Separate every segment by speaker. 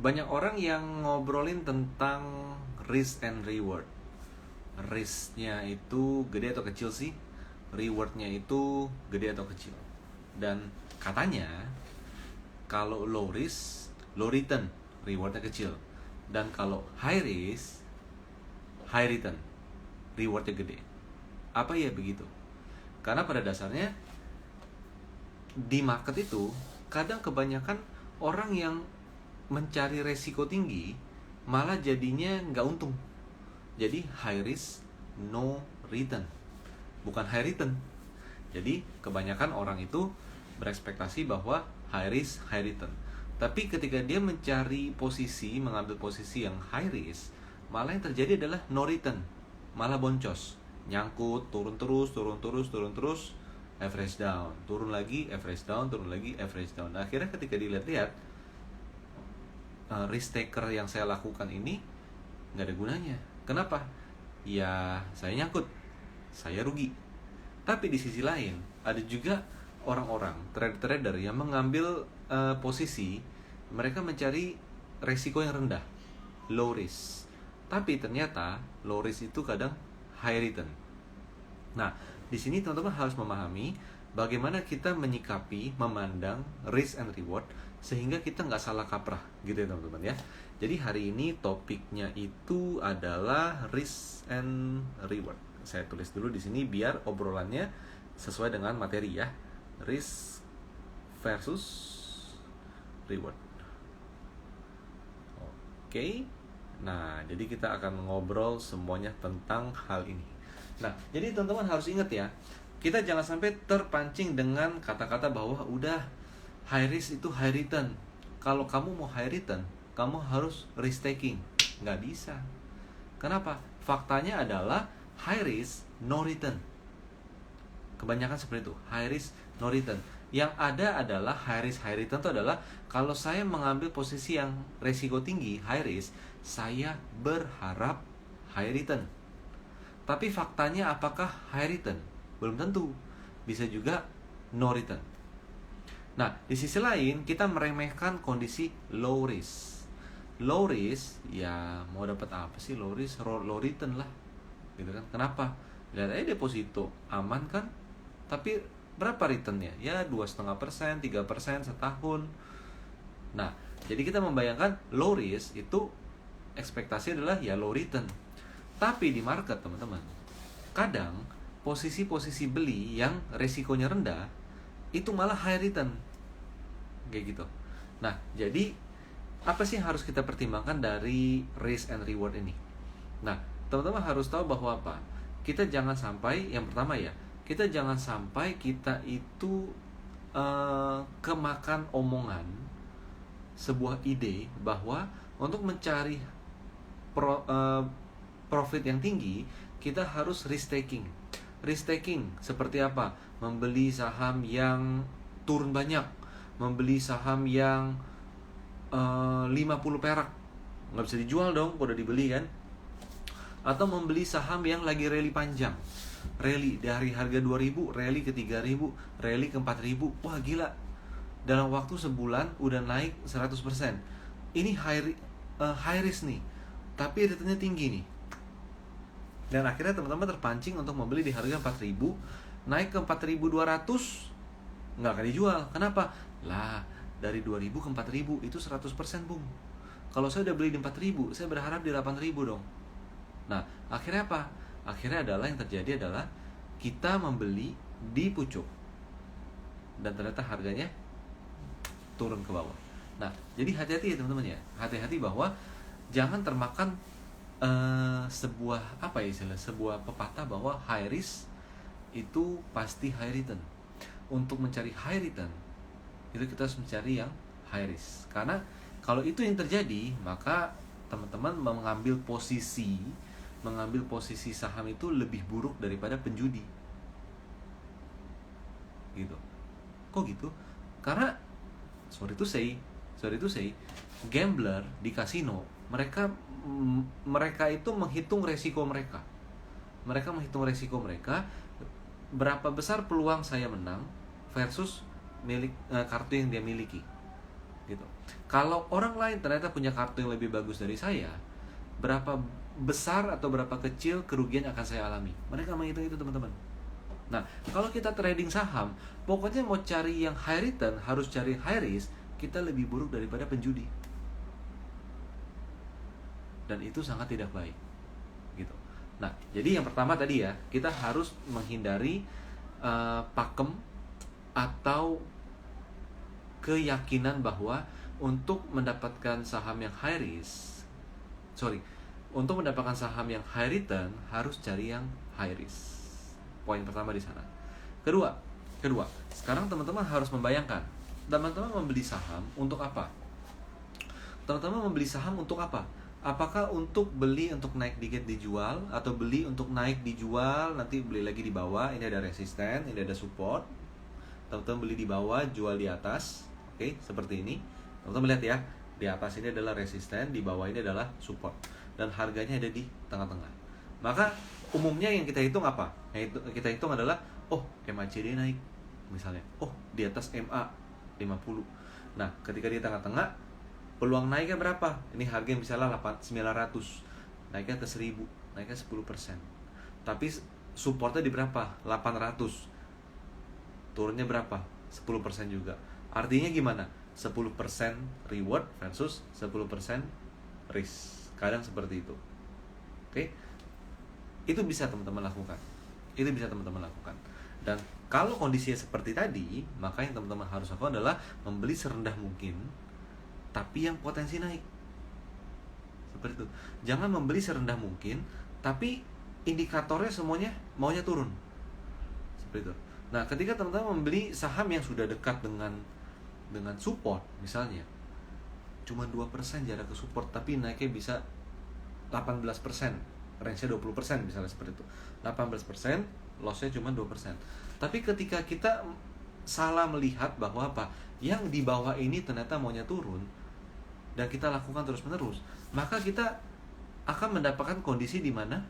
Speaker 1: Banyak orang yang ngobrolin tentang risk and reward. Risknya itu gede atau kecil sih? Rewardnya itu gede atau kecil? Dan katanya kalau low risk, low return, rewardnya kecil. Dan kalau high risk, high return, rewardnya gede. Apa ya begitu? Karena pada dasarnya di market itu kadang kebanyakan orang yang mencari resiko tinggi malah jadinya nggak untung. Jadi high risk no return, bukan high return. Jadi kebanyakan orang itu berekspektasi bahwa high risk high return, tapi ketika dia mencari posisi, mengambil posisi yang high risk, malah yang terjadi adalah no return, malah boncos, nyangkut, turun terus, average down, turun lagi, average down, turun lagi, average down. Nah, akhirnya ketika dilihat-lihat, risk taker yang saya lakukan ini nggak ada gunanya. Kenapa? Ya saya nyangkut, saya rugi. Tapi di sisi lain ada juga orang-orang trader yang mengambil posisi, mereka mencari resiko yang rendah, low risk. Tapi ternyata low risk itu kadang high return. Nah, di sini teman-teman harus memahami bagaimana kita menyikapi, memandang risk and reward sehingga kita nggak salah kaprah gitu ya teman-teman ya. Jadi hari ini topiknya itu adalah risk and reward. Saya tulis dulu di sini biar obrolannya sesuai dengan materi ya. Risk versus reward. Oke. Nah, jadi kita akan ngobrol semuanya tentang hal ini. Nah, jadi teman-teman harus ingat ya, kita jangan sampai terpancing dengan kata-kata bahwa udah high risk itu high return. Kalau kamu mau high return, kamu harus risk taking. Nggak bisa. Kenapa? Faktanya adalah high risk no return. Kebanyakan seperti itu, high risk no return. Yang ada adalah high risk high return itu adalah kalau saya mengambil posisi yang resiko tinggi, high risk, saya berharap high return. Tapi faktanya apakah high return? Belum tentu. Bisa juga no return. Nah, di sisi lain kita meremehkan kondisi low risk. Low risk, ya mau dapat apa sih low risk? Low return lah. Gitu kan? Kenapa? Lihat aja deposito, aman kan? Tapi berapa returnnya? Ya 2,5%, 3% setahun. Nah, jadi kita membayangkan low risk itu ekspektasi adalah ya low return. Tapi di market teman-teman, kadang posisi-posisi beli yang resikonya rendah itu malah high return, kayak gitu. Nah, jadi apa sih yang harus kita pertimbangkan dari risk and reward ini? Nah, teman-teman harus tahu bahwa apa? Kita jangan sampai, yang pertama ya, kita jangan sampai kita itu kemakan omongan sebuah ide bahwa untuk mencari profit yang tinggi, kita harus risk taking. Risk taking seperti apa? Membeli saham yang turun banyak, membeli saham yang 50 perak, nggak bisa dijual dong, udah dibeli kan? Atau membeli saham yang lagi rally panjang, rally dari harga 2.000, rally ke 3.000, rally ke 4.000, wah gila, dalam waktu sebulan udah naik 100%. Ini high risk nih, tapi returnnya tinggi nih. Dan akhirnya teman-teman terpancing untuk membeli di harga 4.000, naik ke 4.200, nggak akan dijual. Kenapa? Lah, dari 2.000 ke 4.000 itu 100% bung. Kalau saya udah beli di 4.000, saya berharap di 8.000 dong. Nah, akhirnya apa? Akhirnya adalah yang terjadi adalah kita membeli di pucuk dan ternyata harganya turun ke bawah. Nah, jadi hati-hati ya teman-teman ya. Hati-hati bahwa jangan termakan sebuah sebuah pepatah bahwa high risk itu pasti high return. Untuk mencari high return itu kita harus mencari yang high risk. Karena kalau itu yang terjadi, maka teman-teman mengambil posisi saham itu lebih buruk daripada penjudi. Gitu. Kok gitu? Karena sorry to say, gambler di kasino, mereka itu menghitung resiko mereka. Berapa besar peluang saya menang versus kartu yang dia miliki. gitu. Kalau orang lain ternyata punya kartu yang lebih bagus dari saya, berapa besar atau berapa kecil kerugian yang akan saya alami? Mereka menghitung itu, teman-teman. Nah, kalau kita trading saham, pokoknya mau cari yang high return, harus cari high risk, kita lebih buruk daripada penjudi. Dan itu sangat tidak baik, gitu. Nah, jadi yang pertama tadi ya, kita harus menghindari pakem atau keyakinan bahwa untuk mendapatkan saham yang high risk, untuk mendapatkan saham yang high return harus cari yang high risk. Poin pertama di sana. Kedua, sekarang teman-teman harus membayangkan, teman-teman membeli saham untuk apa? Teman-teman membeli saham untuk apa? Apakah untuk beli untuk naik dikit dijual, atau beli untuk naik dijual nanti beli lagi di bawah, ini ada resisten, ini ada support. Teman-teman beli di bawah, jual di atas. Oke, seperti ini. Teman-teman lihat ya, di atas ini adalah resisten, di bawah ini adalah support. Dan harganya ada di tengah-tengah. Maka umumnya yang kita hitung apa? Yang kita hitung adalah, MACD naik misalnya. Di atas MA 50. Nah, ketika di tengah-tengah, peluang naiknya berapa? Ini harga yang misalnya 900, naiknya ke 1000, naiknya 10%. Tapi supportnya di berapa? 800. Turunnya berapa? 10% juga. Artinya gimana? 10% reward versus 10% risk. Kadang seperti itu. Oke? Itu bisa teman-teman lakukan. Dan kalau kondisinya seperti tadi, maka yang teman-teman harus lakukan adalah membeli serendah mungkin, tapi yang potensi naik. Seperti itu. Jangan membeli serendah mungkin, tapi indikatornya semuanya maunya turun. Seperti itu. Nah, ketika teman-teman membeli saham yang sudah dekat dengan support, misalnya cuma 2% jarak ke support, tapi naiknya bisa 18%, range-nya 20%, misalnya seperti itu. 18%, loss-nya cuma 2%. Tapi ketika kita salah melihat bahwa yang di bawah ini ternyata maunya turun, dan kita lakukan terus-menerus, maka kita akan mendapatkan kondisi di mana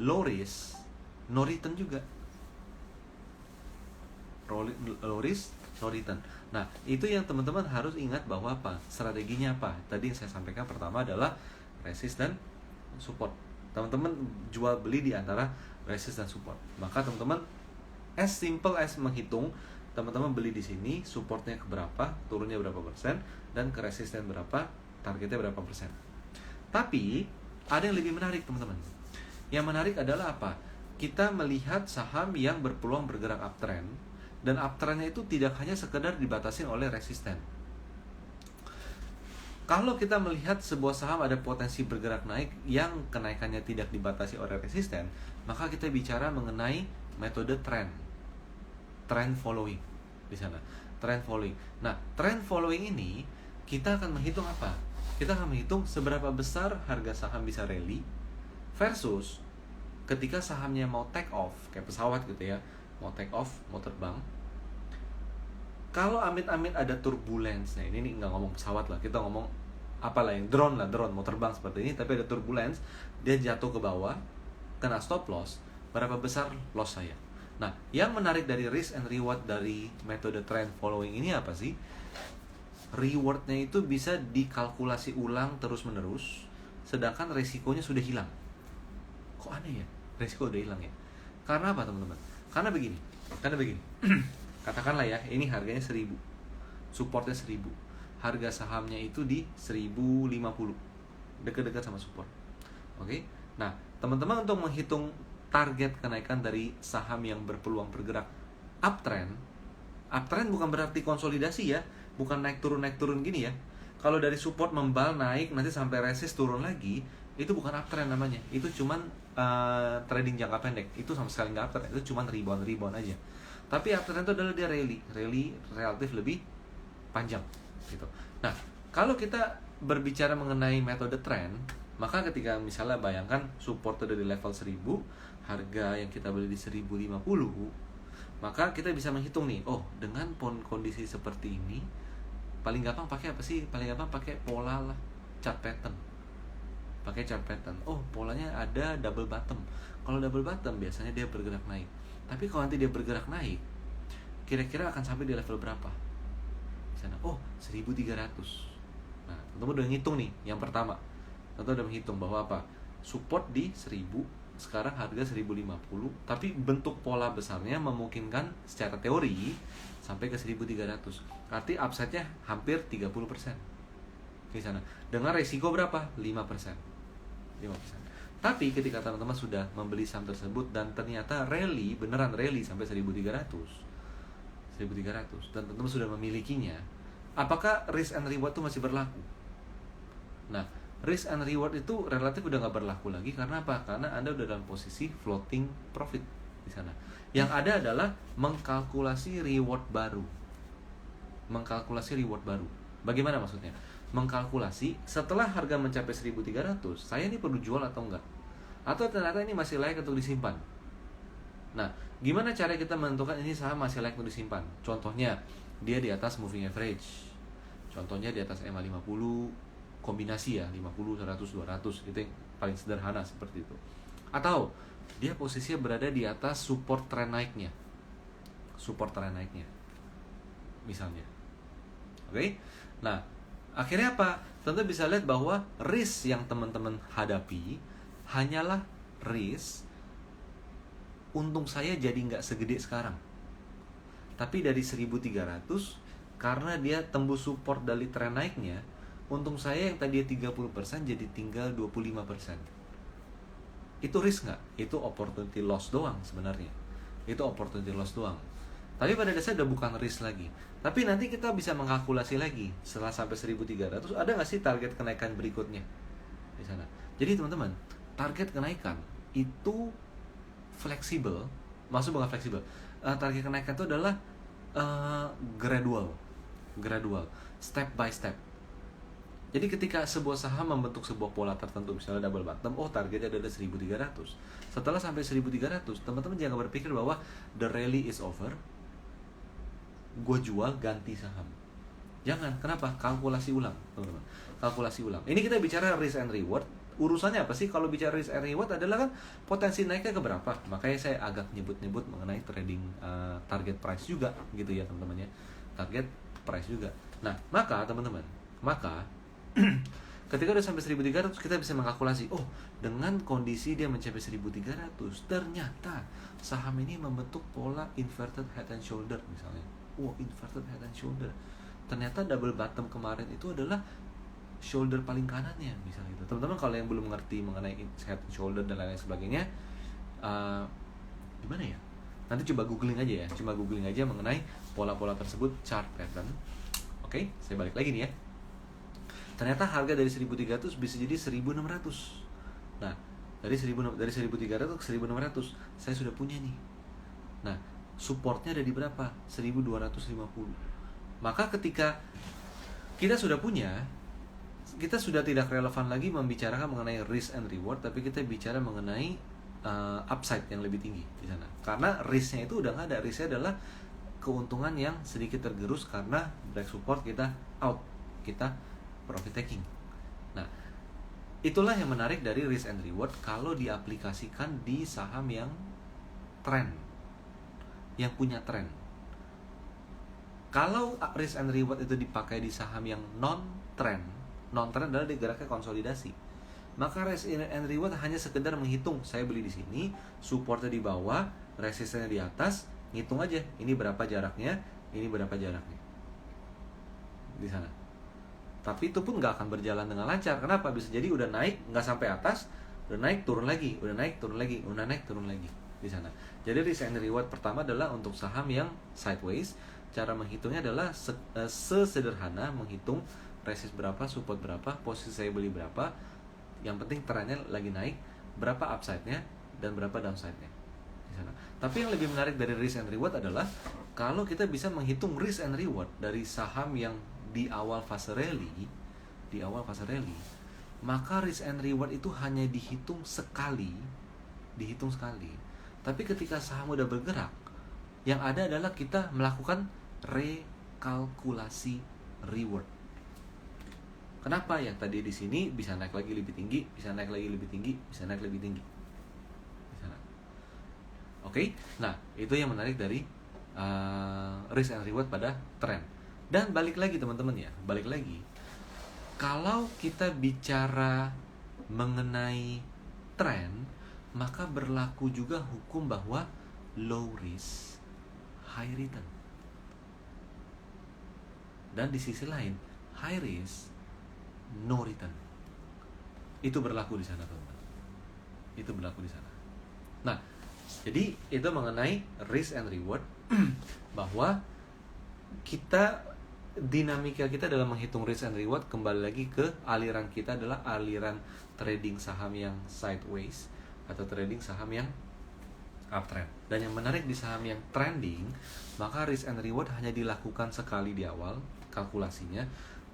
Speaker 1: low risk, no return juga. Low risk, no return. Nah, itu yang teman-teman harus ingat bahwa strateginya apa? Tadi yang saya sampaikan pertama adalah resist dan support. Teman-teman jual beli di antara resist dan support. Maka teman-teman as simple as menghitung, teman-teman beli di sini, supportnya ke berapa, turunnya berapa persen, dan ke resisten berapa, targetnya berapa persen. Tapi ada yang lebih menarik, teman-teman. Yang menarik adalah apa? Kita melihat saham yang berpeluang bergerak uptrend, dan uptrendnya itu tidak hanya sekedar dibatasi oleh resisten. Kalau kita melihat sebuah saham ada potensi bergerak naik yang kenaikannya tidak dibatasi oleh resisten, maka kita bicara mengenai metode trend following di sana. Trend following. Nah, trend following ini kita akan menghitung apa? Kita akan menghitung seberapa besar harga saham bisa rally versus ketika sahamnya mau take off, kayak pesawat gitu ya, mau take off, mau terbang. Kalau amit-amit ada turbulence, nah ini nggak ngomong pesawat lah, kita ngomong apalah yang drone mau terbang seperti ini, tapi ada turbulence, dia jatuh ke bawah, kena stop loss, berapa besar loss saya? Nah, yang menarik dari risk and reward dari metode trend following ini apa sih? Rewardnya itu bisa dikalkulasi ulang terus-menerus, sedangkan resikonya sudah hilang. Kok aneh ya? Resiko udah hilang ya? Karena apa, teman-teman? Karena begini. Katakanlah ya, ini harganya 1000, supportnya 1000, harga sahamnya itu di 1050, dekat-dekat sama support. Oke? Nah, teman-teman untuk menghitung target kenaikan dari saham yang berpeluang bergerak uptrend bukan berarti konsolidasi ya, bukan naik turun gini ya. Kalau dari support membal naik nanti sampai resist turun lagi, itu bukan uptrend namanya. Itu cuman trading jangka pendek. Itu sama sekali nggak uptrend, itu cuman rebound aja. Tapi uptrend itu adalah dia rally relatif lebih panjang gitu. Nah, kalau kita berbicara mengenai metode trend, maka ketika misalnya bayangkan support ada di level 1000, harga yang kita beli di 1050, maka kita bisa menghitung nih, dengan kondisi seperti ini, paling gampang pakai apa sih? Paling gampang pakai pola lah, chart pattern. Polanya ada double bottom. Kalau double bottom biasanya dia bergerak naik. Tapi kalau nanti dia bergerak naik, kira-kira akan sampai di level berapa? Di sana, oh 1.300. Nah, teman-teman udah ngitung nih, yang pertama. Teman-teman udah menghitung bahwa apa? Support di 1.000, sekarang harga 1.050, tapi bentuk pola besarnya memungkinkan secara teori sampai ke 1.300. Arti upside-nya hampir 30% di sana. Dengan resiko berapa? 5%. 5%. Tapi ketika teman-teman sudah membeli saham tersebut dan ternyata beneran rally sampai 1.300, dan teman-teman sudah memilikinya, apakah risk and reward itu masih berlaku? Nah, risk and reward itu relatif udah nggak berlaku lagi. Karena apa? Karena Anda udah dalam posisi floating profit di sana. Yang ada adalah mengkalkulasi reward baru. Bagaimana maksudnya? Mengkalkulasi setelah harga mencapai 1.300, saya ini perlu jual atau enggak? Atau ternyata ini masih layak untuk disimpan. Nah, gimana cara kita menentukan ini saham masih layak untuk disimpan? Contohnya, dia di atas moving average. Contohnya di atas MA50, kombinasi ya, 50, 100, 200. Itu yang paling sederhana seperti itu. Atau, dia posisinya berada di atas support tren naiknya. Misalnya. Oke? Nah, akhirnya apa? Tentu bisa lihat bahwa risk yang teman-teman hadapi hanyalah risk untung saya jadi nggak segede sekarang. Tapi dari 1.300, karena dia tembus support dari tren naiknya, untung saya yang tadi 30% jadi tinggal 25%. Itu risk nggak? Itu opportunity loss doang sebenarnya. Tapi pada dasarnya udah bukan risk lagi. Tapi nanti kita bisa mengkalkulasi lagi setelah sampai 1.300, ada nggak sih target kenaikan berikutnya di sana. Jadi teman-teman, target kenaikan itu fleksibel. Maksud bukan fleksibel, target kenaikan itu adalah gradual, step by step. Jadi ketika sebuah saham membentuk sebuah pola tertentu, misalnya double bottom, oh targetnya adalah 1.300. Setelah sampai 1.300, teman-teman jangan berpikir bahwa the rally is over, gue jual ganti saham. Jangan. Kenapa? Kalkulasi ulang, teman-teman. Ini kita bicara risk and reward. Urusannya apa sih? Kalau bicara risk and reward adalah kan potensi naiknya ke berapa. Makanya saya agak nyebut-nyebut mengenai trading target price juga gitu ya teman-teman ya. Target price juga. Nah, maka teman-teman, ketika udah sampai 1.300, kita bisa mengkalkulasi, oh dengan kondisi dia mencapai 1.300, ternyata saham ini membentuk pola inverted head and shoulder misalnya. Inverted head and shoulder. Ternyata double bottom kemarin itu adalah shoulder paling kanannya misalnya itu. Teman-teman kalau yang belum mengerti mengenai head and shoulder dan lain-lain sebagainya, gimana ya? Nanti coba googling aja mengenai pola-pola tersebut, chart pattern. Oke, saya balik lagi nih ya. Ternyata harga dari 1.300 bisa jadi 1.600. Nah, dari 1.300 ke 1.600 saya sudah punya nih. Nah, supportnya ada di berapa? 1.250. Maka ketika kita sudah punya, kita sudah tidak relevan lagi membicarakan mengenai risk and reward, tapi kita bicara mengenai upside yang lebih tinggi di sana. Karena risknya itu udah nggak ada. Risknya adalah keuntungan yang sedikit tergerus karena break support, kita out, kita profit taking. Nah, itulah yang menarik dari risk and reward kalau diaplikasikan di saham yang trend, yang punya trend. Kalau risk and reward itu dipakai di saham yang non-trend adalah digeraknya konsolidasi. Maka risk and reward hanya sekedar menghitung, saya beli di sini, supportnya di bawah, resistennya di atas, ngitung aja, ini berapa jaraknya, ini berapa jaraknya di sana. Tapi itu pun nggak akan berjalan dengan lancar. Kenapa? Bisa jadi udah naik nggak sampai atas, udah naik turun lagi, udah naik turun lagi di sana. Jadi risk and reward pertama adalah untuk saham yang sideways. Cara menghitungnya adalah sesederhana menghitung resist berapa, support berapa, posisi saya beli berapa. Yang penting trennya lagi naik, berapa upside-nya dan berapa downside-nya di sana. Tapi yang lebih menarik dari risk and reward adalah kalau kita bisa menghitung risk and reward dari saham yang di awal fase rally, maka risk and reward itu hanya dihitung sekali. Tapi ketika saham udah bergerak, yang ada adalah kita melakukan rekalkulasi reward. Kenapa? Yang tadi di sini bisa naik lagi lebih tinggi, bisa naik lagi lebih tinggi, bisa naik lebih tinggi. Di sana. Oke? Nah, itu yang menarik dari risk and reward pada trend. Dan balik lagi teman-teman ya, balik lagi. Kalau kita bicara mengenai tren, maka berlaku juga hukum bahwa low risk, high return. Dan di sisi lain, high risk, no return. Itu berlaku di sana, teman-teman. Itu berlaku di sana. Nah, jadi itu mengenai risk and reward bahwa dinamika kita dalam menghitung risk and reward kembali lagi ke aliran kita adalah aliran trading saham yang sideways atau trading saham yang uptrend. Dan yang menarik di saham yang trending, maka risk and reward hanya dilakukan sekali di awal kalkulasinya,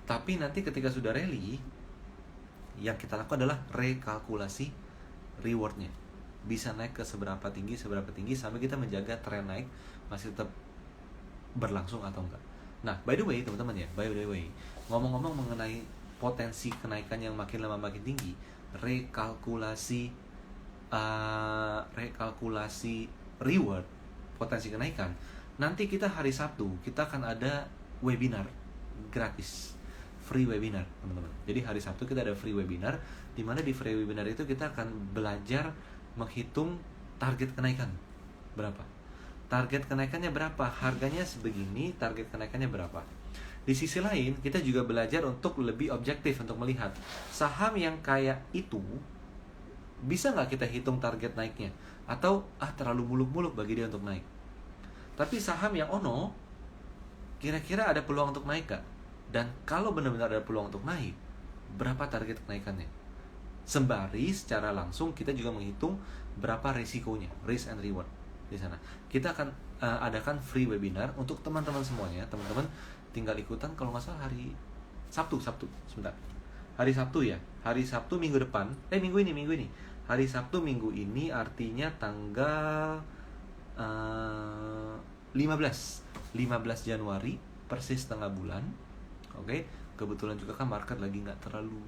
Speaker 1: tapi nanti ketika sudah rally, yang kita lakukan adalah rekalkulasi rewardnya. Bisa naik ke seberapa tinggi sampai kita menjaga tren naik masih tetap berlangsung atau enggak. Nah, by the way teman-teman ya, ngomong-ngomong mengenai potensi kenaikan yang makin lama makin tinggi, rekalkulasi reward potensi kenaikan. Nanti kita hari Sabtu kita akan ada webinar gratis, free webinar teman-teman. Jadi hari Sabtu kita ada free webinar, di mana di free webinar itu kita akan belajar menghitung target kenaikan berapa. Target kenaikannya berapa, harganya sebegini, target kenaikannya berapa. Di sisi lain, kita juga belajar untuk lebih objektif untuk melihat saham yang kayak itu bisa nggak kita hitung target naiknya, atau terlalu muluk-muluk bagi dia untuk naik. Tapi saham yang ono, kira-kira ada peluang untuk naik gak? Dan kalau benar-benar ada peluang untuk naik, berapa target kenaikannya? Sembari secara langsung kita juga menghitung berapa resikonya, risk and reward di sana. Kita akan adakan free webinar untuk teman-teman semuanya. Teman-teman tinggal ikutan kalau nggak salah hari Sabtu sebentar. Hari Sabtu ya. Hari Sabtu minggu depan. Minggu ini. Hari Sabtu minggu ini artinya tanggal 15 Januari, persis tengah bulan. Oke. Kebetulan juga kan market lagi nggak terlalu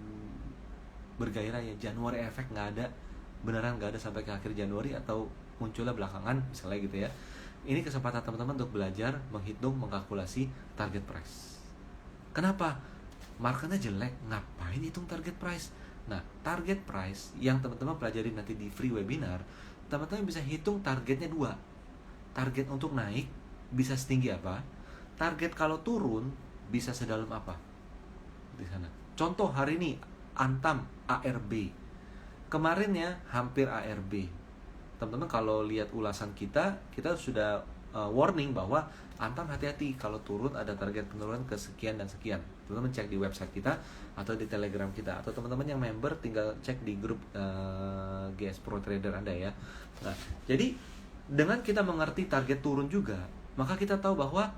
Speaker 1: bergairah ya. Januari efek nggak ada, beneran nggak ada sampai ke akhir Januari atau munculnya belakangan misalnya gitu ya. Ini kesempatan teman-teman untuk belajar menghitung, mengkalkulasi target price. Kenapa? Marketnya jelek, ngapain hitung target price? Nah, target price yang teman-teman pelajari nanti di free webinar, teman-teman bisa hitung targetnya 2. Target untuk naik bisa setinggi apa? Target kalau turun bisa sedalam apa? Di sana. Contoh hari ini Antam ARB. Kemarinnya hampir ARB. Teman-teman kalau lihat ulasan kita sudah warning bahwa Antam hati-hati kalau turun ada target penurunan ke sekian dan sekian. Teman-teman cek di website kita atau di Telegram kita, atau teman-teman yang member tinggal cek di grup GS Pro Trader Anda ya. Nah, jadi dengan kita mengerti target turun juga, maka kita tahu bahwa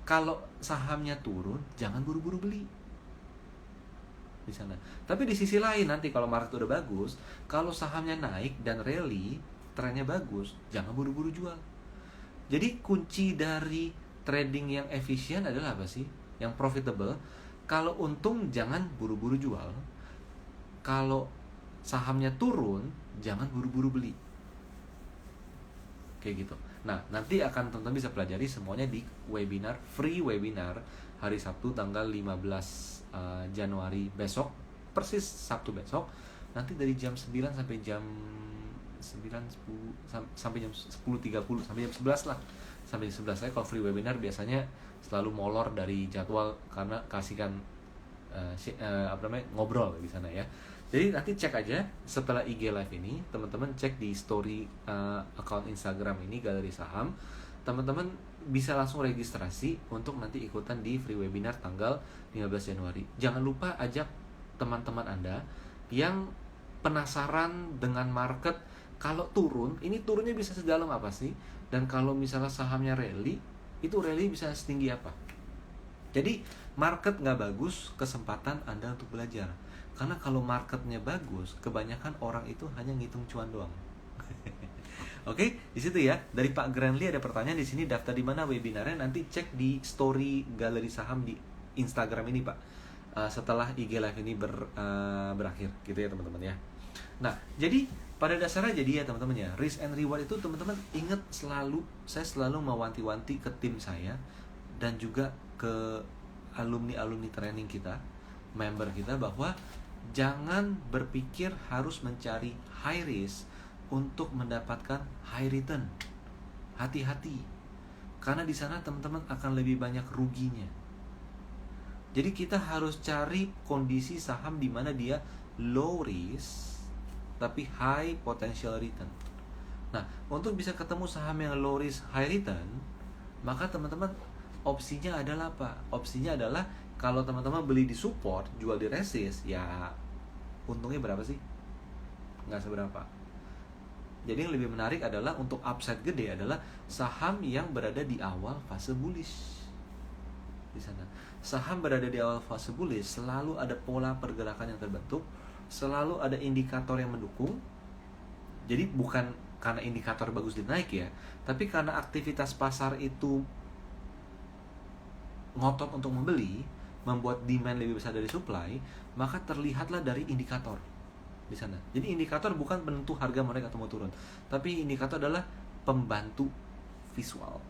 Speaker 1: kalau sahamnya turun jangan buru-buru beli di sana. Tapi di sisi lain nanti kalau market udah bagus, kalau sahamnya naik dan rally, trennya bagus, jangan buru-buru jual. Jadi kunci dari trading yang efisien adalah apa sih? Yang profitable. Kalau untung jangan buru-buru jual. Kalau sahamnya turun, jangan buru-buru beli. Kayak gitu. Nah, nanti akan teman-teman bisa pelajari semuanya di webinar, free webinar hari Sabtu tanggal 15 Januari besok, persis Sabtu besok. Nanti dari jam 9 sampai jam sampai jam 10.30 sampai jam 11 lah. Sampai jam 11 saya kalau free webinar biasanya selalu molor dari jadwal karena kasihkan ngobrol di sana ya. Jadi nanti cek aja setelah IG live ini, teman-teman cek di story account Instagram ini Galeri Saham. Teman-teman bisa langsung registrasi untuk nanti ikutan di free webinar tanggal 15 Januari. Jangan lupa ajak teman-teman Anda yang penasaran dengan market. Kalau turun, ini turunnya bisa sedalam apa sih? Dan kalau misalnya sahamnya rally, itu rally bisa setinggi apa? Jadi market nggak bagus, kesempatan Anda untuk belajar. Karena kalau marketnya bagus, kebanyakan orang itu hanya ngitung cuan doang. Oke, di situ ya. Dari Pak Granley ada pertanyaan di sini, daftar di mana webinarnya? Nanti cek di story Galeri Saham di Instagram ini, Pak. Setelah IG live ini berakhir, gitu ya teman-teman ya. Nah, jadi pada dasarnya jadi ya teman-teman ya, risk and reward itu teman-teman ingat selalu, saya selalu mewanti-wanti ke tim saya dan juga ke alumni training kita, member kita, bahwa jangan berpikir harus mencari high risk untuk mendapatkan high return. Hati-hati, karena di sana teman-teman akan lebih banyak ruginya. Jadi kita harus cari kondisi saham di mana dia low risk tapi high potential return. Nah, untuk bisa ketemu saham yang low risk high return, maka teman-teman opsinya adalah apa? Opsinya adalah kalau teman-teman beli di support, jual di resist, ya untungnya berapa sih? Nggak seberapa. Jadi yang lebih menarik adalah untuk upside gede adalah saham yang berada di awal fase bullish. Di sana saham berada di awal fase bullish, selalu ada pola pergerakan yang terbentuk, selalu ada indikator yang mendukung. Jadi bukan karena indikator bagus dinaik ya, tapi karena aktivitas pasar itu ngotot untuk membeli, membuat demand lebih besar dari supply, maka terlihatlah dari indikator di sana. Jadi indikator bukan penentu harga mereka atau mau turun, tapi indikator adalah pembantu visual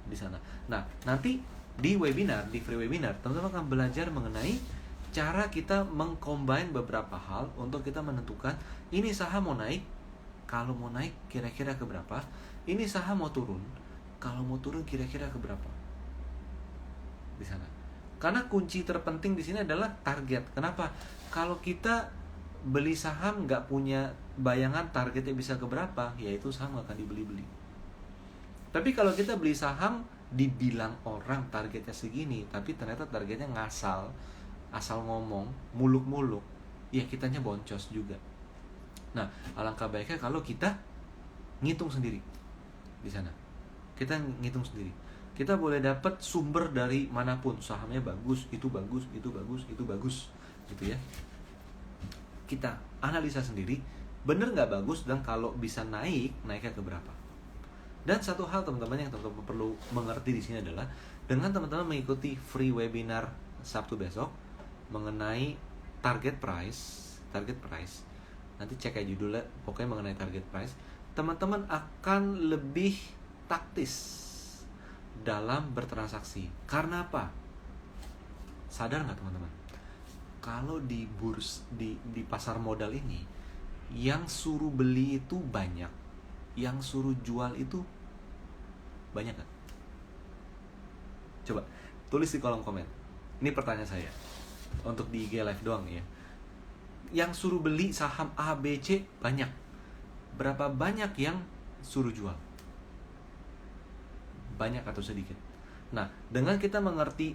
Speaker 1: di sana. Nah, nanti di webinar, di free webinar, teman-teman akan belajar mengenai cara kita mengcombine beberapa hal untuk kita menentukan ini saham mau naik, kalau mau naik kira-kira ke berapa, ini saham mau turun, kalau mau turun kira-kira ke berapa. Di sana. Karena kunci terpenting di sini adalah target. Kenapa? Kalau kita beli saham nggak punya bayangan targetnya bisa ke berapa, ya itu saham nggak akan dibeli-beli. Tapi kalau kita beli saham dibilang orang targetnya segini, tapi ternyata targetnya ngasal, asal ngomong, muluk-muluk, ya kitanya boncos juga. Nah, alangkah baiknya kalau kita ngitung sendiri di sana. Kita ngitung sendiri. Kita boleh dapat sumber dari manapun, sahamnya bagus, itu bagus, itu bagus, itu bagus, gitu ya. Kita analisa sendiri, bener nggak bagus, dan kalau bisa naiknya ke berapa. Dan satu hal teman-teman yang teman-teman perlu mengerti di sini adalah dengan teman-teman mengikuti free webinar Sabtu besok mengenai target price, nanti cek aja judulnya, pokoknya mengenai target price, teman-teman akan lebih taktis dalam bertransaksi. Karena apa? Sadar nggak teman-teman? Kalau di di pasar modal ini, yang suruh beli itu banyak, yang suruh jual itu banyak kan? Coba tulis di kolom komen. Ini pertanyaan saya untuk di IG Live doang ya. Yang suruh beli saham A, B, C banyak. Berapa banyak yang suruh jual? Banyak atau sedikit? Nah, dengan kita mengerti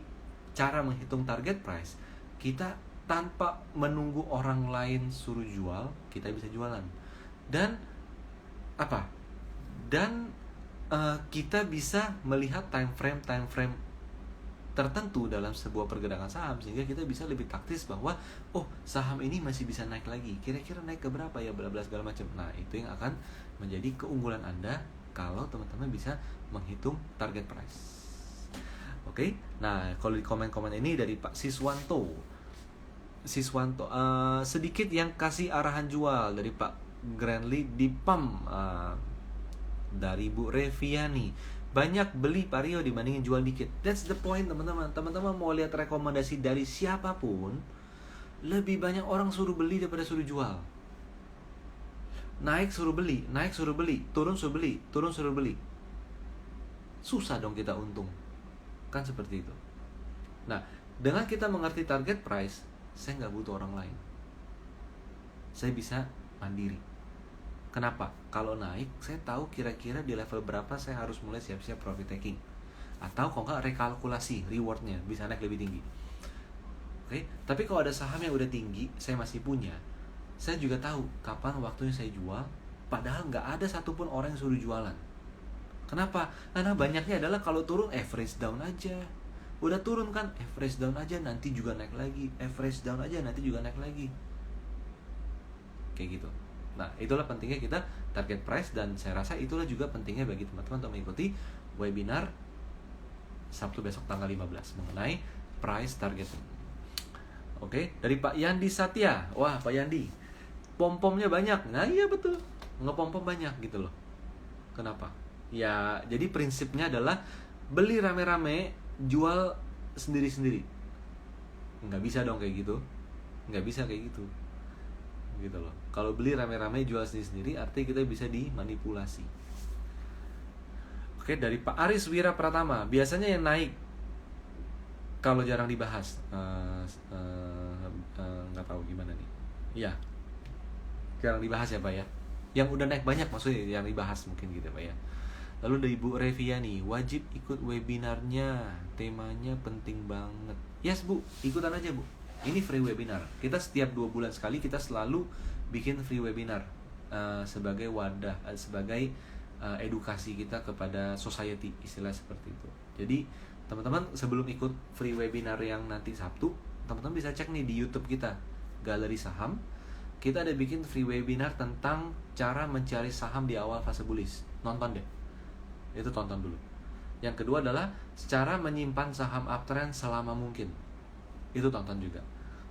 Speaker 1: cara menghitung target price, kita tanpa menunggu orang lain suruh jual, kita bisa jualan. Dan apa? Dan kita bisa melihat time frame tertentu dalam sebuah pergerakan saham, sehingga kita bisa lebih taktis bahwa oh, saham ini masih bisa naik lagi, kira-kira naik ke berapa ya, bla bla segala macam. Nah, itu yang akan menjadi keunggulan Anda kalau teman-teman bisa menghitung target price. Oke? Nah, kalau di komen-komen ini dari Pak Siswanto, sedikit yang kasih arahan jual dari Pak Granley di PAM, dari Bu Reviani, banyak beli Pak Rio dibandingin jual dikit. That's the point teman-teman. Teman-teman mau lihat rekomendasi dari siapapun, lebih banyak orang suruh beli daripada suruh jual. Naik suruh beli, turun suruh beli, turun suruh beli. Susah dong kita untung. Kan seperti itu. Nah, dengan kita mengerti target price, saya nggak butuh orang lain. Saya bisa mandiri. Kenapa? Kalau naik, saya tahu kira-kira di level berapa saya harus mulai siap-siap profit taking. Atau kalau nggak rekalkulasi rewardnya, bisa naik lebih tinggi. Oke? Tapi kalau ada saham yang udah tinggi, saya masih punya, saya juga tahu kapan waktunya saya jual, padahal nggak ada satupun orang yang suruh jualan. Kenapa? Karena banyaknya adalah kalau turun, average down aja. Udah turun kan, average down aja, nanti juga naik lagi. Average down aja, nanti juga naik lagi. Kayak gitu. Nah, itulah pentingnya kita target price, dan saya rasa itulah juga pentingnya bagi teman-teman untuk mengikuti webinar Sabtu besok tanggal 15 mengenai price targeting. Oke, dari Pak Yandi Satya. Wah, Pak Yandi, pom-pomnya banyak. Nah, iya betul. Ngepom-pom banyak gitu loh. Kenapa? Ya, jadi prinsipnya adalah beli rame-rame, jual sendiri-sendiri. Nggak bisa dong kayak gitu, nggak bisa kayak gitu, gitu loh. Kalau beli rame-rame jual sendiri-sendiri, artinya kita bisa dimanipulasi. Oke, dari Pak Aris Wira Pratama, biasanya yang naik kalau jarang dibahas, nggak tahu gimana nih. Iya, jarang dibahas ya Pak ya. Yang udah naik banyak maksudnya yang dibahas mungkin gitu Pak ya. Lalu dari Bu Revia nih, wajib ikut webinarnya, temanya penting banget. Yes Bu, ikutan aja Bu. Ini free webinar. Kita setiap 2 bulan sekali kita selalu bikin free webinar sebagai wadah, sebagai edukasi kita kepada society, istilah seperti itu. Jadi teman-teman sebelum ikut free webinar yang nanti Sabtu, teman-teman bisa cek nih di YouTube kita, Galeri Saham. Kita ada bikin free webinar tentang cara mencari saham di awal fase bullish. Nonton deh. Itu tonton dulu. Yang kedua adalah cara menyimpan saham uptrend selama mungkin. Itu tonton juga.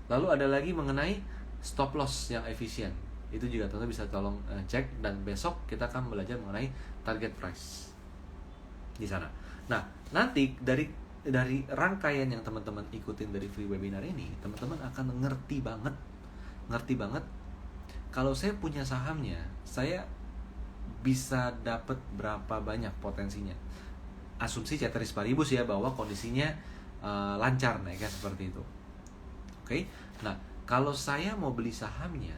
Speaker 1: Lalu ada lagi mengenai stop loss yang efisien. Itu juga teman-teman bisa tolong cek, dan besok kita akan belajar mengenai target price di sana. Nah, nanti dari rangkaian yang teman-teman ikutin dari free webinar ini, teman-teman akan ngerti banget kalau saya punya sahamnya, saya bisa dapat berapa banyak potensinya. Asumsi ceteris paribus ya, bahwa kondisinya lancar naiknya seperti itu. Oke. Nah, kalau saya mau beli sahamnya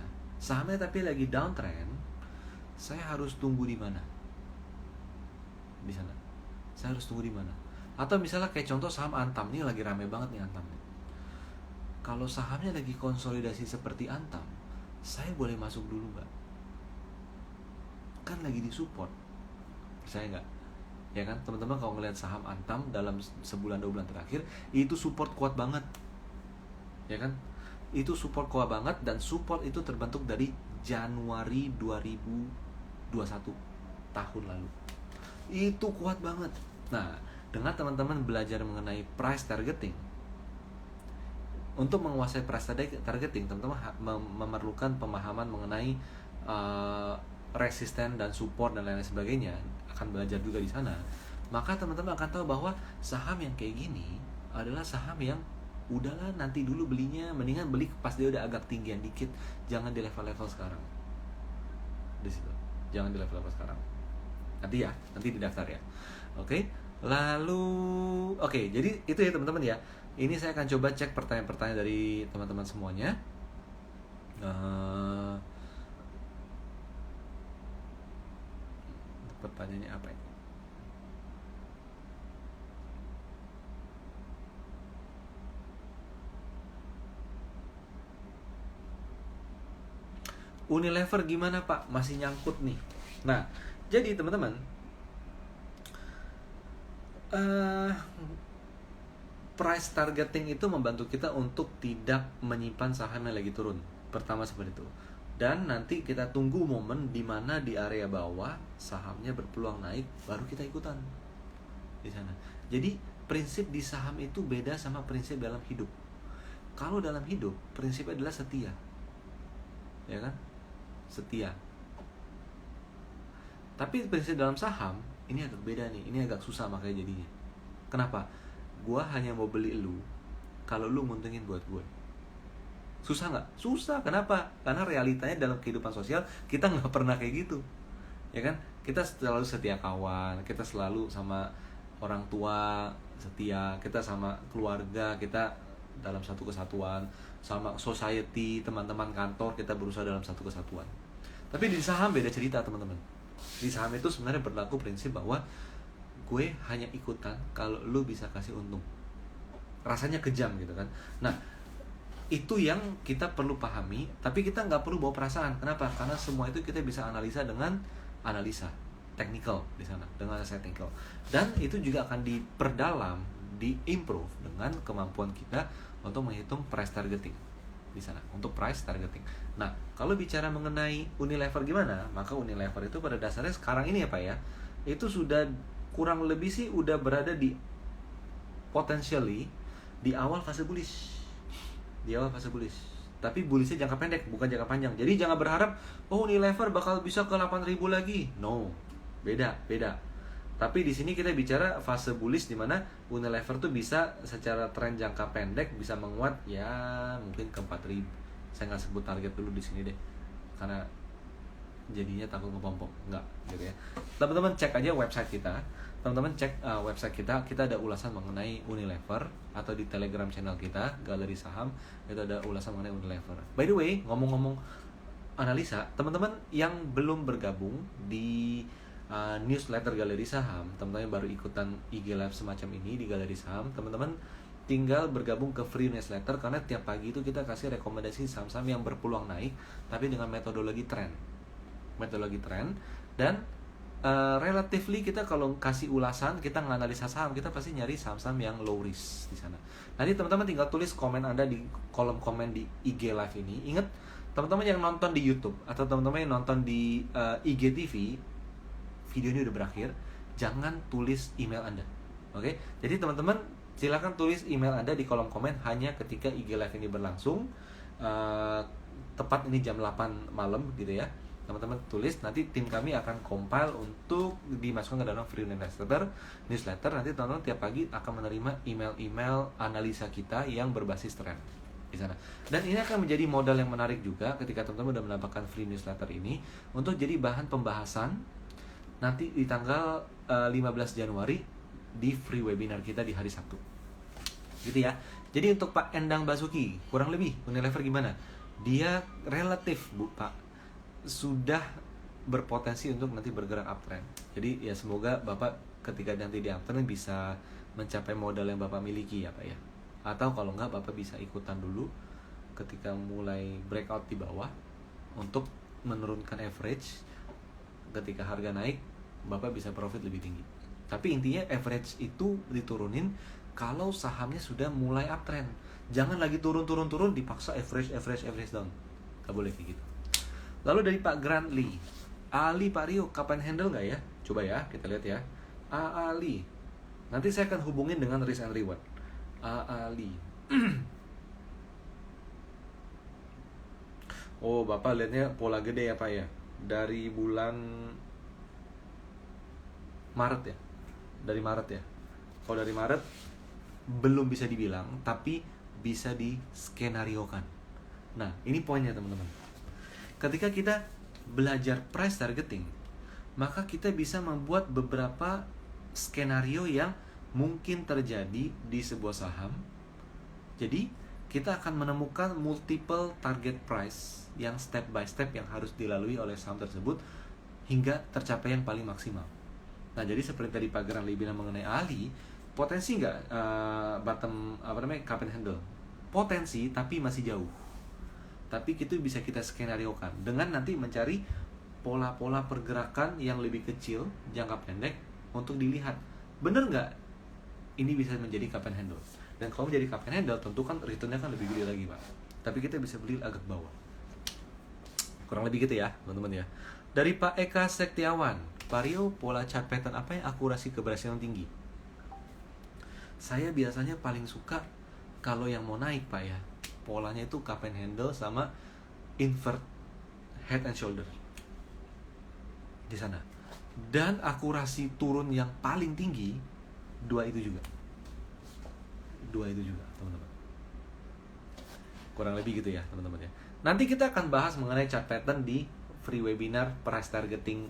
Speaker 1: tapi lagi downtrend, saya harus tunggu di mana? Di sana. Saya harus tunggu di mana? Atau misalnya kayak contoh saham Antam, ini lagi rame banget nih Antam. Kalau sahamnya lagi konsolidasi seperti Antam, saya boleh masuk dulu nggak? Kan lagi disupport. Saya nggak. Ya kan, teman-teman kalau ngelihat saham Antam dalam sebulan 2 bulan terakhir, itu support kuat banget. Ya kan? Itu support kuat banget, dan support itu terbentuk dari Januari 2021 tahun lalu. Itu kuat banget. Nah, dengan teman-teman belajar mengenai price targeting, untuk menguasai price targeting, teman-teman memerlukan pemahaman mengenai resisten dan support dan lain-lain sebagainya. Akan belajar juga di sana. Maka teman-teman akan tahu bahwa saham yang kayak gini adalah saham yang udahlah nanti dulu belinya, mendingan beli pas dia udah agak tinggian dikit, jangan di level-level sekarang. Di situ. Jangan di level-level sekarang. Nanti didaftar ya. Oke. Lalu jadi itu ya teman-teman ya. Ini saya akan coba cek pertanyaan-pertanyaan dari teman-teman semuanya. Pertanyaannya apa ini? Unilever gimana Pak? Masih nyangkut nih. Nah, jadi teman-teman, price targeting itu membantu kita untuk tidak menyimpan saham yang lagi turun. Pertama seperti itu. Dan nanti kita tunggu momen di mana di area bawah sahamnya berpeluang naik, baru kita ikutan di sana. Jadi prinsip di saham itu beda sama prinsip dalam hidup. Kalau dalam hidup prinsipnya adalah setia, ya kan? Setia. Tapi prinsip dalam saham ini agak beda nih. Ini agak susah makanya jadinya. Kenapa? Gua hanya mau beli lu kalau lu nguntungin buat gue. Susah nggak? Susah. Kenapa? Karena realitanya dalam kehidupan sosial kita nggak pernah kayak gitu, ya kan? Kita selalu setia kawan, kita selalu sama orang tua setia, kita sama keluarga, kita dalam satu kesatuan, sama society, teman-teman kantor, kita berusaha dalam satu kesatuan. Tapi di saham beda cerita teman-teman. Di saham itu sebenarnya berlaku prinsip bahwa gue hanya ikutan kalau lu bisa kasih untung. Rasanya kejam gitu kan. Nah, itu yang kita perlu pahami, tapi kita nggak perlu bawa perasaan. Kenapa? Karena semua itu kita bisa analisa dengan analisa technical di sana, dengan analisa technical. Dan itu juga akan diperdalam, diimprove dengan kemampuan kita untuk menghitung price targeting di sana, untuk price targeting. Nah, kalau bicara mengenai Unilever gimana? Maka Unilever itu pada dasarnya sekarang ini ya Pak ya, itu sudah kurang lebih sih udah berada di potentially di awal fase bullish. Di awal fase bullish. Tapi bullishnya jangka pendek, bukan jangka panjang. Jadi jangan berharap Unilever bakal bisa ke 8.000 lagi. No. Beda. Tapi di sini kita bicara fase bullish di mana Unilever tuh bisa secara tren jangka pendek bisa menguat ya mungkin ke 4.000. Saya nggak sebut target dulu di sini deh, karena jadinya takut ngepompok, nggak gitu ya. Teman-teman cek aja website kita. Teman-teman cek website kita ada ulasan mengenai Unilever, atau di Telegram channel kita Galeri Saham itu ada ulasan mengenai Unilever. By the way, ngomong-ngomong analisa, teman-teman yang belum bergabung di newsletter Galeri Saham, teman-teman yang baru ikutan IG Live semacam ini di Galeri Saham, teman-teman tinggal bergabung ke free newsletter, karena tiap pagi itu kita kasih rekomendasi saham-saham yang berpeluang naik tapi dengan metodologi tren. Dan relatively kita kalau kasih ulasan, kita nganalisa saham, kita pasti nyari saham-saham yang low risk di sana. Nanti teman-teman tinggal tulis komen Anda di kolom komen di IG Live ini. Ingat, teman-teman yang nonton di YouTube atau teman-teman yang nonton di IGTV, video ini udah berakhir, jangan tulis email Anda. Oke? Jadi teman-teman silakan tulis email Anda di kolom komen hanya ketika IG Live ini berlangsung. Tepat ini jam 8 malam gitu ya. Teman-teman tulis, nanti tim kami akan compile untuk dimasukkan ke dalam free newsletter. Nanti teman-teman tiap pagi akan menerima email-email analisa kita yang berbasis tren di sana. Dan ini akan menjadi modal yang menarik juga ketika teman-teman sudah mendapatkan free newsletter ini untuk jadi bahan pembahasan nanti di tanggal 15 Januari di free webinar kita di hari Sabtu. Gitu ya. Jadi untuk Pak Endang Basuki, kurang lebih Unilever gimana? Dia relatif, Bu, Pak, sudah berpotensi untuk nanti bergerak uptrend. Jadi ya semoga Bapak ketika nanti di uptrend bisa mencapai modal yang Bapak miliki ya, Pak ya. Atau kalau enggak, Bapak bisa ikutan dulu ketika mulai breakout di bawah untuk menurunkan average. Ketika harga naik, Bapak bisa profit lebih tinggi. Tapi intinya average itu diturunin kalau sahamnya sudah mulai uptrend. Jangan lagi turun dipaksa average down. Gak boleh kayak gitu. Lalu dari Pak Grant Lee, Ali Pak Rio, kapan handle nggak ya? Coba ya, kita lihat ya. Ali, nanti saya akan hubungin dengan risk and reward. Ali. Oh, Bapak lihatnya pola gede ya Pak ya. Dari bulan Maret ya. Dari Maret ya. Kalau dari Maret belum bisa dibilang, tapi bisa diskenariokan. Nah, ini poinnya teman-teman. Ketika kita belajar price targeting, maka kita bisa membuat beberapa skenario yang mungkin terjadi di sebuah saham. Jadi, kita akan menemukan multiple target price yang step by step yang harus dilalui oleh saham tersebut hingga tercapai yang paling maksimal. Nah, jadi seperti tadi Pak Grant Lee bilang mengenai Ali, potensi nggak cup and handle? Potensi, tapi masih jauh. Tapi itu bisa kita skenariokan dengan nanti mencari pola-pola pergerakan yang lebih kecil, jangka pendek untuk dilihat. Bener nggak ini bisa menjadi cup and handle? Dan kalau menjadi cup and handle, tentu kan returnnya kan lebih gede lagi Pak. Tapi kita bisa beli agak bawah. Kurang lebih gitu ya teman-teman ya. Dari Pak Eka Sektiawan, Pak Rio, pola chart pattern apa yang akurasi keberhasilan tinggi? Saya biasanya paling suka kalau yang mau naik Pak ya, polanya itu cup and handle sama invert head and shoulder di sana. Dan akurasi turun yang paling tinggi dua itu juga teman-teman. Kurang lebih gitu ya teman-teman ya. Nanti kita akan bahas mengenai chart pattern di free webinar price targeting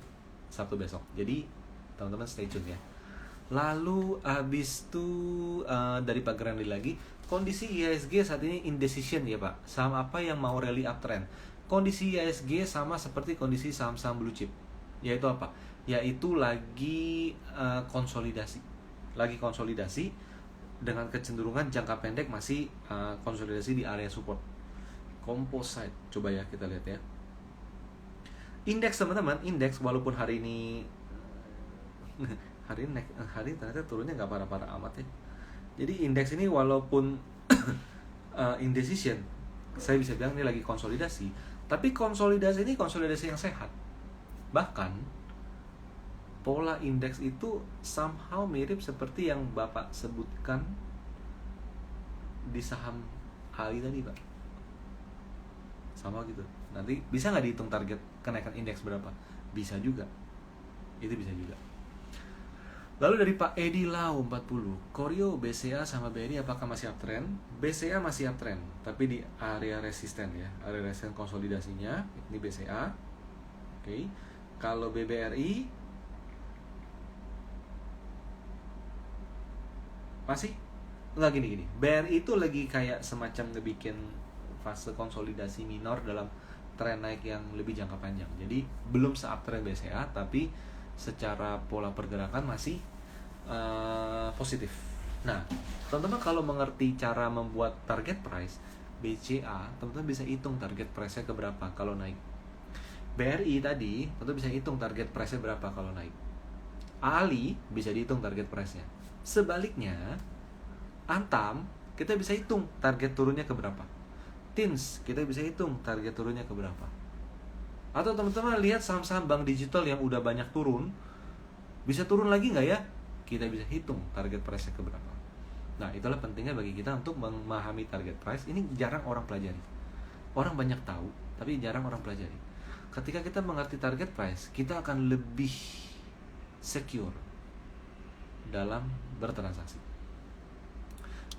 Speaker 1: Sabtu besok. Jadi teman-teman stay tune ya. Lalu habis itu dari Pak Grandi lagi, kondisi IHSG saat ini indecision ya Pak. Saham apa yang mau rally uptrend? Kondisi IHSG sama seperti kondisi saham-saham blue chip. Yaitu apa? Yaitu lagi konsolidasi. Lagi konsolidasi dengan kecenderungan jangka pendek masih konsolidasi di area support. Composite, coba ya kita lihat ya. Indeks teman-teman, indeks walaupun hari ini hari ternyata turunnya nggak parah-parah amat ya. Jadi indeks ini walaupun indecision, saya bisa bilang ini lagi konsolidasi, tapi konsolidasi ini konsolidasi yang sehat. Bahkan pola indeks itu somehow mirip seperti yang Bapak sebutkan di saham HI tadi Pak. Sama gitu. Nanti bisa nggak dihitung target kenaikan indeks berapa? Bisa juga. Itu bisa juga. Lalu dari Pak Edi Lau 40, Koryo, BCA sama BRI apakah masih uptrend? BCA masih uptrend, tapi di area resisten ya, area resisten konsolidasinya ini BCA. Oke. Kalau BBRI masih nggak gini. BRI itu lagi kayak semacam ngebikin fase konsolidasi minor dalam tren naik yang lebih jangka panjang. Jadi belum se-uptrend BCA, tapi secara pola pergerakan masih positif. Nah, teman-teman kalau mengerti cara membuat target price BCA, teman-teman bisa hitung target price-nya ke berapa kalau naik. BRI tadi, teman-teman bisa hitung target price-nya berapa kalau naik. Ali bisa dihitung target price-nya. Sebaliknya, Antam kita bisa hitung target turunnya ke berapa. Tins kita bisa hitung target turunnya ke berapa. Atau teman-teman lihat saham-saham bank digital yang udah banyak turun, bisa turun lagi nggak ya? Kita bisa hitung target price-nya ke berapa. Nah, itulah pentingnya bagi kita untuk memahami target price. Ini jarang orang pelajari. Orang banyak tahu, tapi jarang orang pelajari. Ketika kita mengerti target price, kita akan lebih secure dalam bertransaksi.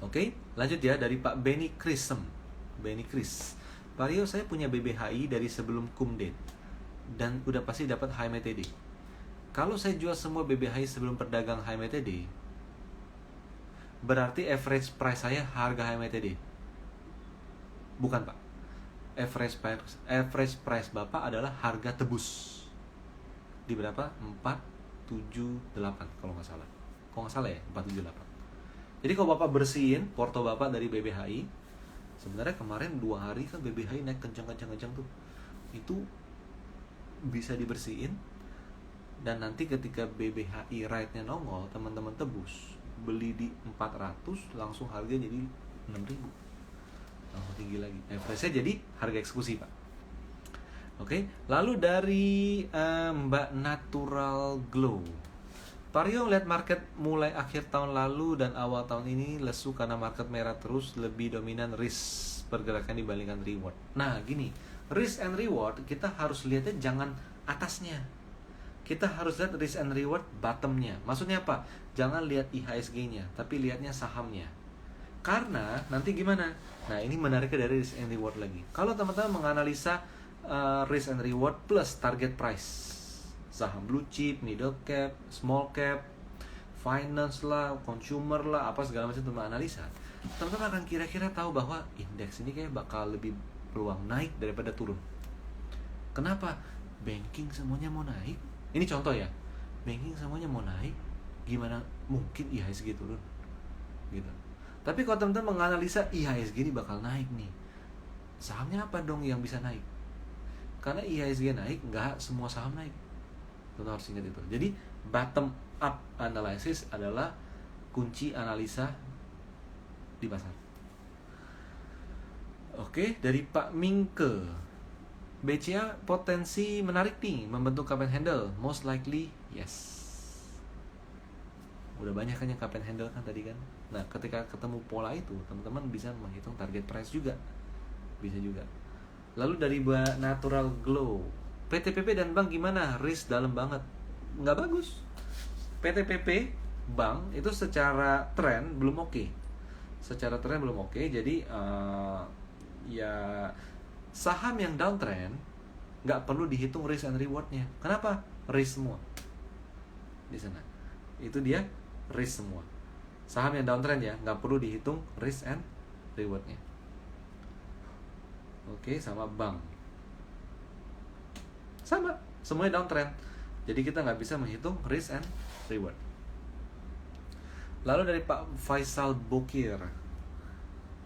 Speaker 1: Oke, lanjut ya dari Pak Benny Krisem. Benny Kris. Pak Rio, saya punya BBHI dari sebelum Kumdet dan udah pasti dapat HMTD. Kalau saya jual semua BBHI sebelum perdagang HMTD, berarti average price saya harga HMTD. Bukan, Pak. Average price Bapak adalah harga tebus. Di berapa? 478 kalau nggak salah. Kalau nggak salah ya, 478. Jadi kalau Bapak bersihin porto Bapak dari BBHI, sebenarnya kemarin 2 hari kan BBHI naik kencang tuh. Itu bisa dibersihin. Dan nanti ketika BBHI rate-nya nongol, teman-teman tebus, beli di 400, langsung harga jadi 6.000. Langsung tinggi lagi. Average-nya jadi harga eksekusi, Pak. Oke, lalu dari Mbak Natural Glow. Pak Rio lihat market mulai akhir tahun lalu dan awal tahun ini lesu karena market merah terus, lebih dominan risk pergerakan dibandingkan reward. Nah, gini, risk and reward kita harus lihatnya jangan atasnya. Kita harus lihat risk and reward bottomnya. Maksudnya apa? Jangan lihat IHSG-nya, tapi lihatnya sahamnya. Karena nanti gimana? Nah, ini menariknya dari risk and reward lagi. Kalau teman-teman menganalisa risk and reward plus target price, saham blue chip, middle cap, small cap, finance lah, consumer lah, apa segala macam teman analisa, teman-teman akan kira-kira tahu bahwa indeks ini kayak bakal lebih peluang naik daripada turun. Kenapa? Banking semuanya mau naik. Ini contoh ya, banking semuanya mau naik, gimana mungkin IHSG turun? Gitu. Tapi kalau teman-teman menganalisa IHSG ini bakal naik nih, sahamnya apa dong yang bisa naik? Karena IHSG naik, nggak semua saham naik. Teman harus ingat itu. Jadi bottom up analysis adalah kunci analisa di pasar. Oke, dari Pak Mingke. BCA potensi menarik nih, membentuk cup and handle. Most likely, yes. Udah banyak kan yang cup and handle kan tadi kan. Nah, ketika ketemu pola itu, teman-teman bisa menghitung target price juga. Bisa juga. Lalu dari Mbak Natural Glow. PTPP dan bank gimana? Risk dalam banget. Nggak bagus. PTPP, bank, itu secara tren belum oke. Secara tren belum oke, jadi ya saham yang downtrend nggak perlu dihitung risk and rewardnya. Kenapa? Risk semua di sana. Itu dia risk semua. Saham yang downtrend ya nggak perlu dihitung risk and rewardnya. Oke, sama bank sama, semuanya downtrend. Jadi kita nggak bisa menghitung risk and reward. Lalu dari Pak Faisal Bokir.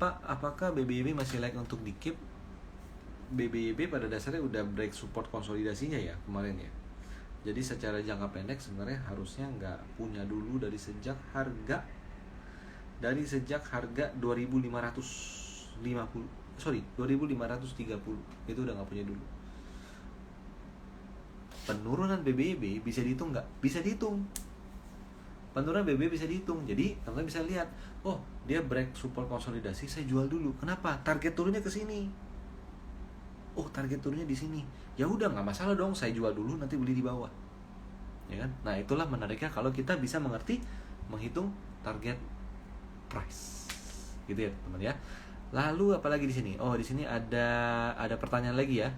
Speaker 1: Pak, apakah BBYB masih layak untuk di keep? BBYB pada dasarnya udah break support konsolidasinya ya kemarin ya. Jadi secara jangka pendek sebenarnya harusnya nggak punya dulu dari sejak harga 2530, 2530 itu udah nggak punya dulu. Penurunan BBYB bisa dihitung nggak? Bisa dihitung. Penurunan BBYB bisa dihitung. Jadi teman-teman bisa lihat, oh dia break support konsolidasi, saya jual dulu. Kenapa? Target turunnya ke sini. Oh target turunnya di sini. Ya udah nggak masalah dong, saya jual dulu nanti beli di bawah. ya kan? Nah, itulah menariknya kalau kita bisa mengerti menghitung target price. Gitu ya, teman ya. Lalu apalagi di sini? Oh, di sini ada pertanyaan lagi ya.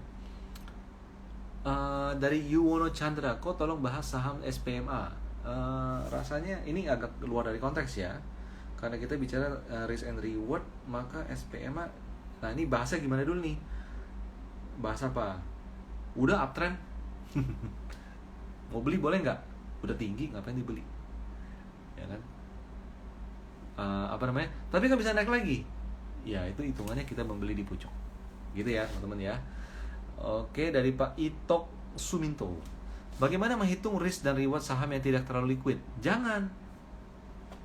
Speaker 1: Dari Yuwono Chandra, kok tolong bahas saham SPMA. Rasanya ini agak keluar dari konteks ya, karena kita bicara risk and reward, maka SPMA. Nah, ini bahasa gimana dulu nih? Bahasa apa? Udah uptrend, mau beli boleh nggak? Udah tinggi, ngapain dibeli? Ya kan? Apa namanya? Tapi kan bisa naik lagi. Ya, itu hitungannya kita membeli di pucuk. Gitu ya, teman-teman ya. Oke, dari Pak Itok Suminto. Bagaimana menghitung risk dan reward saham yang tidak terlalu liquid? Jangan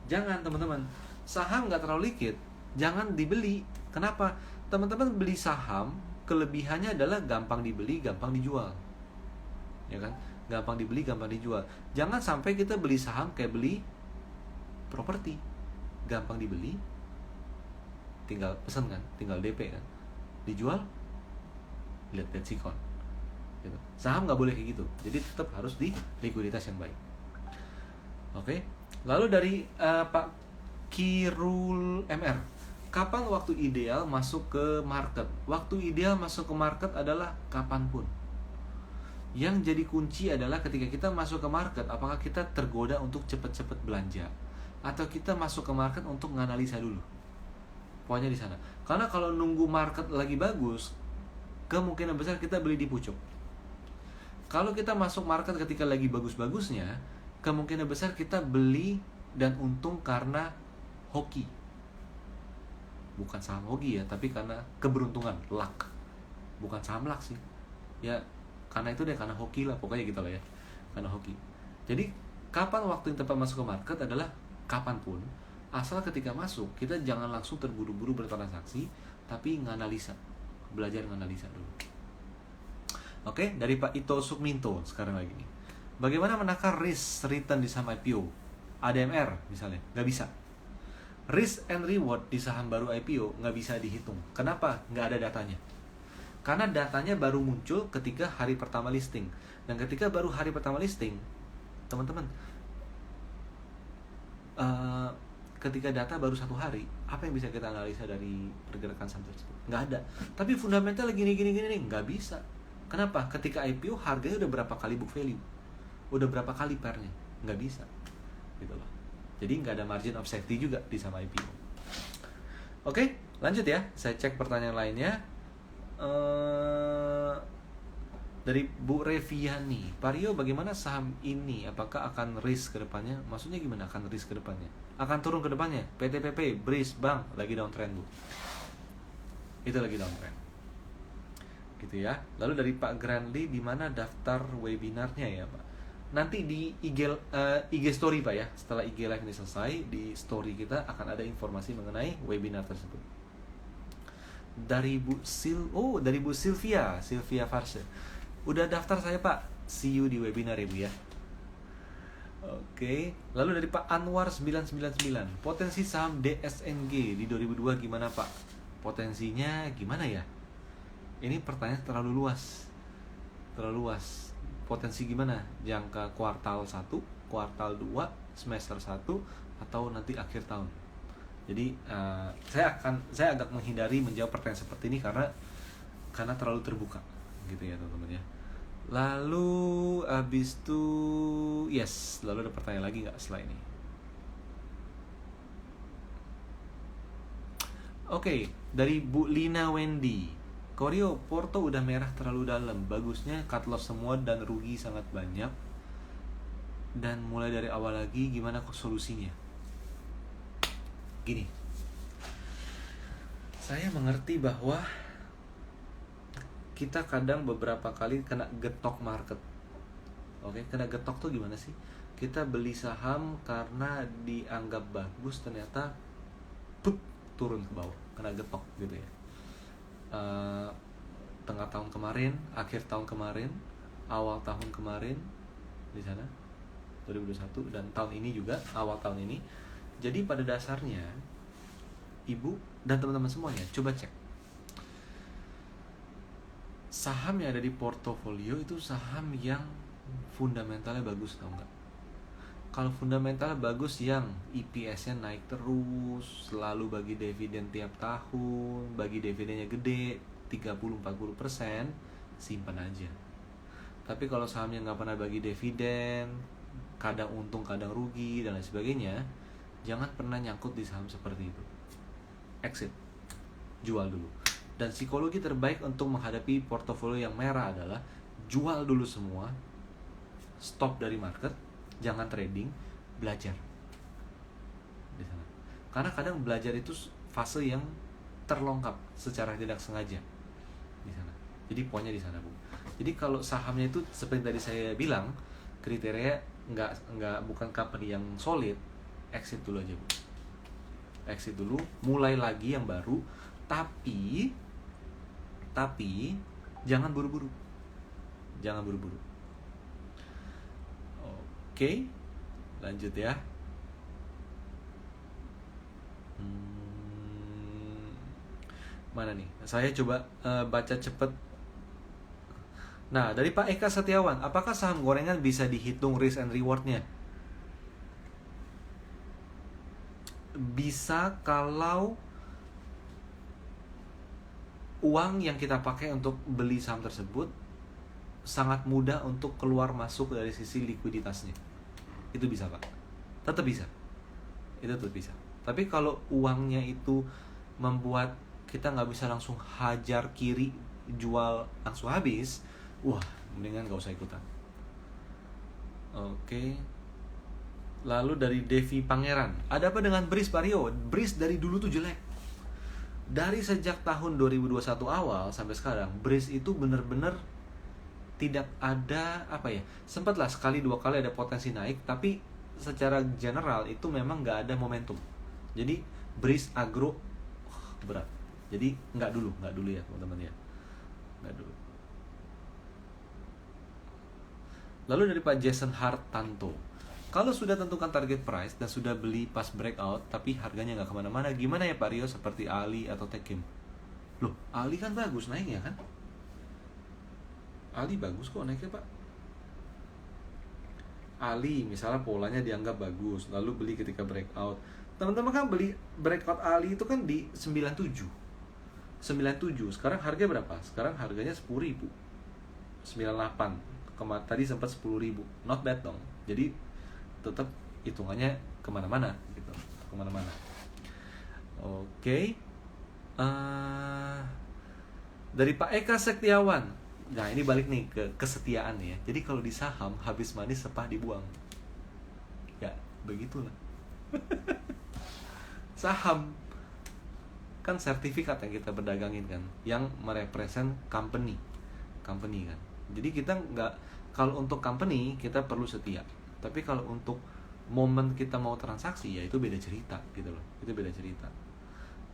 Speaker 1: teman-teman. Saham nggak terlalu liquid, jangan dibeli. Kenapa? Teman-teman beli saham, kelebihannya adalah gampang dibeli, gampang dijual. Ya kan? Gampang dibeli, gampang dijual. Jangan sampai kita beli saham kayak beli properti. Gampang dibeli, tinggal pesan kan, tinggal DP kan. Dijual, lihat sikon gitu. Saham nggak boleh kayak gitu, jadi tetap harus di likuiditas yang baik. Oke. Lalu dari Pak Kirul MR, kapan waktu ideal masuk ke market? Waktu ideal masuk ke market adalah kapanpun. Yang jadi kunci adalah ketika kita masuk ke market, apakah kita tergoda untuk cepat-cepat belanja, atau kita masuk ke market untuk menganalisa dulu. Pokoknya di sana. Karena kalau nunggu market lagi bagus, kemungkinan besar kita beli di pucuk. Kalau kita masuk market ketika lagi bagus-bagusnya, kemungkinan besar kita beli dan untung karena hoki. Bukan saham hoki ya, tapi karena keberuntungan, luck. Bukan saham luck sih. Ya, karena itu deh, karena hoki lah, pokoknya gitu lah ya. Karena hoki. Jadi, kapan waktu yang tepat masuk ke market adalah kapanpun. Asal ketika masuk, kita jangan langsung terburu-buru bertransaksi, tapi nganalisa. Belajar menganalisa dulu. Oke, dari Pak Ito Sukminto sekarang lagi nih. Bagaimana menakar risk return di saham IPO? ADMR misalnya, nggak bisa. Risk and reward di saham baru IPO nggak bisa dihitung. Kenapa? Nggak ada datanya. Karena datanya baru muncul ketika hari pertama listing. Dan ketika baru hari pertama listing, teman-teman, ketika data baru 1 hari, apa yang bisa kita analisa dari pergerakan saham tersebut? Nggak ada. Tapi fundamental gini nih, nggak bisa. Kenapa? Ketika IPO harganya udah berapa kali book value, udah berapa kali pairnya, nggak bisa, gitu loh. Jadi nggak ada margin of safety juga di sama IPO. Oke, lanjut ya. Saya cek pertanyaan lainnya. Dari Bu Reviani, Pak Rio, bagaimana saham ini? Apakah akan risk ke depannya? Maksudnya gimana akan risk ke depannya? Akan turun ke depannya? PTPP, BRIS, Bank, lagi downtrend Bu. Itu lagi downtrend. Gitu ya. Lalu dari Pak Grandly, di mana daftar webinarnya ya Pak? Nanti di IG story Pak ya. Setelah IG live ini selesai, di story kita akan ada informasi mengenai webinar tersebut. Dari Bu Sylvia Farse. Udah daftar saya Pak. See you di webinar ya Bu ya. Oke. Lalu dari Pak Anwar 999, potensi saham DSNG di 2002 gimana Pak? Potensinya gimana ya? Ini pertanyaan terlalu luas. Potensi gimana? Jangka kuartal 1, kuartal 2, semester 1, atau nanti akhir tahun? Jadi saya agak menghindari menjawab pertanyaan seperti ini karena terlalu terbuka gitu ya teman-teman ya. Lalu abis itu lalu ada pertanyaan lagi nggak setelah ini? Oke, dari Bu Lina Wendy, Koryo, Porto udah merah terlalu dalam, bagusnya cut loss semua dan rugi sangat banyak. Dan mulai dari awal lagi, gimana kok solusinya? Gini, saya mengerti bahwa kita kadang beberapa kali kena getok market. Oke, kena getok tuh gimana sih? Kita beli saham karena dianggap bagus, ternyata turun ke bawah, kena getok gitu ya. Tengah tahun kemarin, akhir tahun kemarin, awal tahun kemarin di sana 2021, dan tahun ini juga awal tahun ini. Jadi pada dasarnya Ibu dan teman-teman semuanya coba cek saham yang ada di portofolio itu saham yang fundamentalnya bagus tau nggak? Kalau fundamentalnya bagus yang EPS-nya naik terus, selalu bagi dividen tiap tahun, bagi dividennya gede, 30-40%, simpan aja. Tapi kalau sahamnya nggak pernah bagi dividen, kadang untung kadang rugi dan lain sebagainya, jangan pernah nyangkut di saham seperti itu. Exit, jual dulu. Dan psikologi terbaik untuk menghadapi portofolio yang merah adalah jual dulu semua, stop dari market, jangan trading, belajar di sana. Karena kadang belajar itu fase yang terlongkap secara tidak sengaja di sana. Jadi poinnya di sana, Bu. Jadi kalau sahamnya itu seperti tadi saya bilang, kriteria bukan company yang solid, exit dulu aja, Bu. Exit dulu, mulai lagi yang baru, tapi jangan buru-buru. Jangan buru-buru. Oke, lanjut ya. Mana nih? Saya coba baca cepet. Nah, dari Pak Eka Setiawan, apakah saham gorengan bisa dihitung risk and rewardnya? Bisa kalau uang yang kita pakai untuk beli saham tersebut sangat mudah untuk keluar masuk dari sisi likuiditasnya. Itu bisa, Pak. Tetap bisa. Itu tetap bisa. Tapi kalau uangnya itu membuat kita nggak bisa langsung hajar kiri, jual langsung habis, wah, mendingan nggak usah ikutan. Oke. Lalu dari Devi Pangeran, ada apa dengan BRIS, Pak Rio? BRIS dari dulu tuh jelek. Dari sejak tahun 2021 awal sampai sekarang, BRIS itu bener-bener tidak ada sempatlah sekali dua kali ada potensi naik, tapi secara general itu memang nggak ada momentum. Jadi BRIS agro berat. Jadi nggak dulu ya teman-teman ya, nggak dulu. Lalu dari Pak Jason Hartanto, kalau sudah tentukan target price dan sudah beli pas breakout tapi harganya nggak kemana-mana, gimana ya Pak Rio, seperti Ali atau Tekim? Loh, Ali kan bagus naiknya kan? Ali bagus kok naiknya, Pak. Ali misalnya polanya dianggap bagus, lalu beli ketika breakout. Teman-teman kan beli breakout Ali itu kan di 97. Sekarang harga berapa? Sekarang harganya 10.000. 98. Tadi sempat 10.000. Not bad dong. Jadi tetap hitungannya kemana-mana gitu, kemana-mana. Oke. Dari Pak Eka Sektiawan, nah ini balik nih ke kesetiaan ya. Jadi kalau di saham habis manis sepah dibuang, ya begitulah. Saham kan sertifikat yang kita berdagangin kan, yang merepresent company kan. Jadi kita nggak, kalau untuk company kita perlu setia, tapi kalau untuk momen kita mau transaksi ya itu beda cerita gitu loh, itu beda cerita.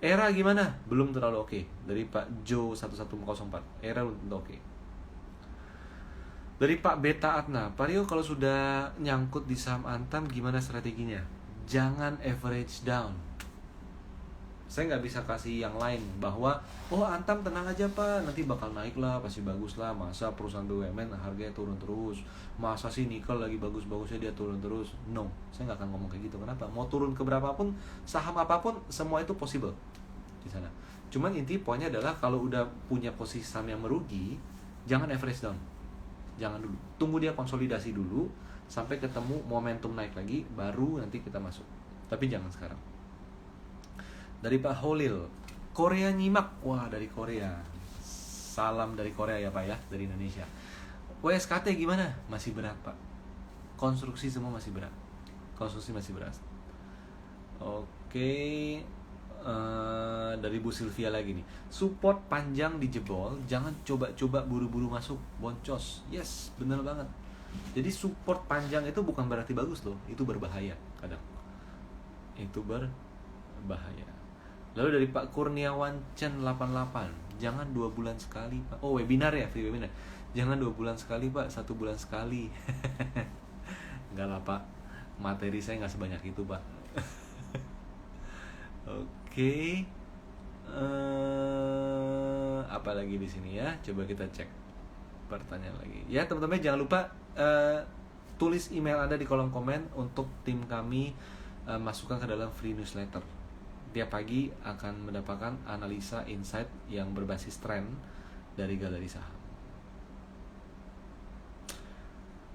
Speaker 1: Era gimana? Belum terlalu oke. Dari Pak Jo 1104, era belum tentu oke. Dari Pak Beta Atna, Pak Rio kalau sudah nyangkut di saham Antam gimana strateginya? Jangan average down. Saya nggak bisa kasih yang lain bahwa Antam tenang aja Pak, nanti bakal naik lah, pasti bagus lah. Masa perusahaan BUMN harganya turun terus? Masa sih nikel lagi bagus-bagusnya dia turun terus? No, saya nggak akan ngomong kayak gitu. Kenapa? Mau turun ke berapapun, saham apapun, semua itu possible di sana. Cuman inti poinnya adalah kalau udah punya posisi saham yang merugi, jangan average down. Jangan dulu. Tunggu dia konsolidasi dulu sampai ketemu momentum naik lagi, baru nanti kita masuk. Tapi jangan sekarang. Dari Pak Holil, Korea nyimak. Wah, dari Korea. Salam dari Korea ya Pak ya, dari Indonesia. WSKT gimana? Masih berat Pak. Konstruksi semua masih berat. Oke. Dari Bu Sylvia lagi nih, support panjang dijebol, jangan coba-coba buru-buru masuk, boncos. Yes, bener banget. Jadi support panjang itu bukan berarti bagus loh, itu berbahaya kadang. Itu berbahaya. Lalu dari Pak Kurniawan Chen 88, jangan 2 bulan sekali Pak. Oh, webinar ya, free webinar. Jangan 2 bulan sekali Pak, 1 bulan sekali. Enggak lah Pak, materi saya nggak sebanyak itu Pak. Oke. Apa lagi di sini ya? Coba kita cek. pertanyaan lagi. Ya teman-teman jangan lupa tulis email Anda di kolom komen untuk tim kami masukkan ke dalam free newsletter. Tiap pagi akan mendapatkan analisa insight yang berbasis tren dari galeri saham.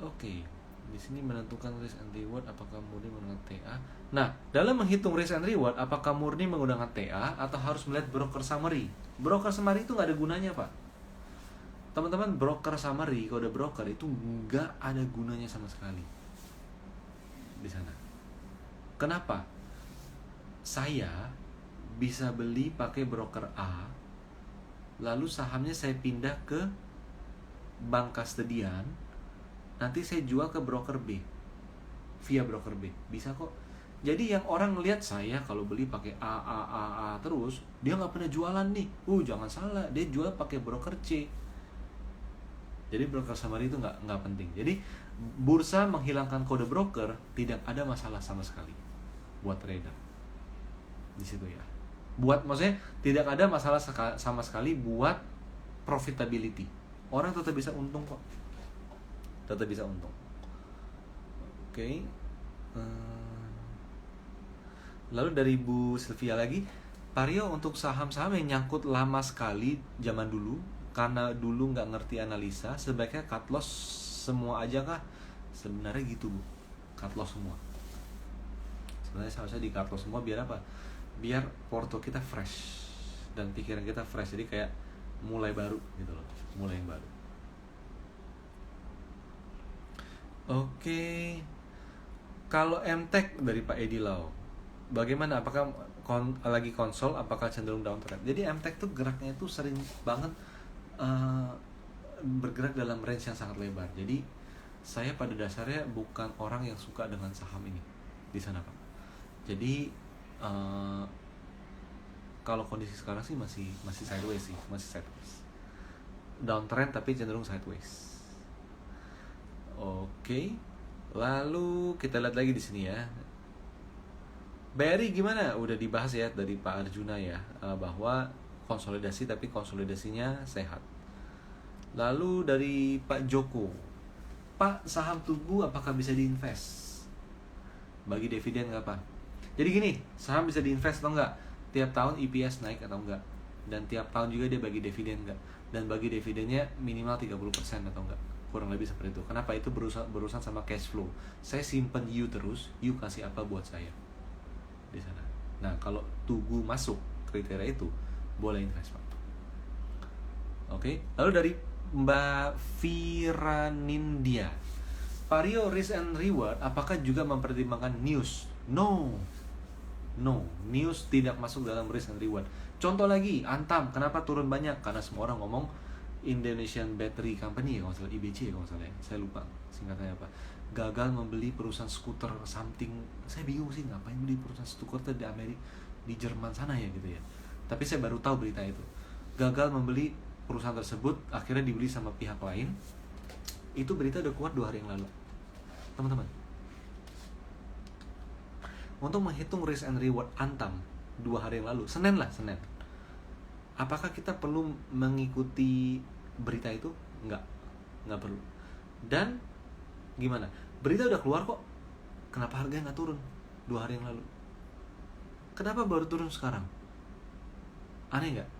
Speaker 1: Oke, di sini menentukan risk and reward apakah murni menggunakan TA. Nah, dalam menghitung risk and reward apakah murni menggunakan TA atau harus melihat broker summary? Broker summary itu nggak ada gunanya, Pak. Teman-teman, broker summary, kalau ada broker itu nggak ada gunanya sama sekali di sana. Kenapa? Saya bisa beli pakai broker A, lalu sahamnya saya pindah ke bank kastedian, nanti saya jual ke broker B via broker B, bisa kok. Jadi yang orang ngelihat saya kalau beli pakai A terus, dia nggak pernah jualan nih. Jangan salah, dia jual pakai broker C. Jadi broker summary itu nggak penting. Jadi bursa menghilangkan kode broker tidak ada masalah sama sekali buat trader di situ ya. Maksudnya tidak ada masalah sama sekali buat profitability. Orang tetap bisa untung kok. Tetap bisa untung. Oke. Lalu dari Bu Sylvia lagi, Pak Rio, untuk saham-saham yang nyangkut lama sekali zaman dulu, karena dulu nggak ngerti analisa, sebaiknya cut loss semua aja kah? Sebenarnya gitu Bu, cut loss semua. Sebenarnya seharusnya di cut loss semua biar apa? Biar porto kita fresh dan pikiran kita fresh, jadi kayak mulai baru gitu loh, mulai yang baru. Oke. Kalau MTech dari Pak Edi Lau, bagaimana? Apakah lagi konsol? Apakah cenderung downtrend? Jadi MTech tuh geraknya itu sering banget bergerak dalam range yang sangat lebar. Jadi saya pada dasarnya bukan orang yang suka dengan saham ini di sana Pak. Jadi kalau kondisi sekarang sih masih sideways sih, masih sideways. Downtrend tapi cenderung sideways. Oke. Lalu kita lihat lagi di sini ya. BRI gimana? Udah dibahas ya dari Pak Arjuna ya, bahwa konsolidasi tapi konsolidasinya sehat. Lalu dari Pak Joko, Pak, saham Tugu apakah bisa diinvest? Bagi dividen nggak Pak? Jadi gini, saham bisa diinvest atau enggak? Tiap tahun EPS naik atau enggak? Dan tiap tahun juga dia bagi dividen enggak? Dan bagi dividennya minimal 30% atau enggak? Kurang lebih seperti itu. Kenapa? Itu berurusan sama cash flow. Saya simpen you terus, you kasih apa buat saya di sana. Nah, kalau Tugu masuk kriteria itu, boleh invest Pak. Oke. Lalu dari Mbak Viranindia, Pak Rio, risk and reward apakah juga mempertimbangkan news? No, news tidak masuk dalam risk and reward. Contoh lagi, Antam, kenapa turun banyak? Karena semua orang ngomong Indonesian Battery Company ya, kalau salah IBC ya, kalau salah ya, saya lupa singkatannya apa, gagal membeli perusahaan skuter something. Saya bingung sih ngapain beli perusahaan skuter di Amerika, di Jerman sana ya gitu ya. Tapi saya baru tahu berita itu, gagal membeli perusahaan tersebut, akhirnya dibeli sama pihak lain. Itu berita udah keluar 2 hari yang lalu teman-teman. Untuk menghitung risk and reward Antam 2 hari yang lalu, Senin. Apakah kita perlu mengikuti berita itu? Nggak perlu. Dan gimana? Berita udah keluar kok. Kenapa harganya nggak turun 2 hari yang lalu? Kenapa baru turun sekarang? Aneh nggak?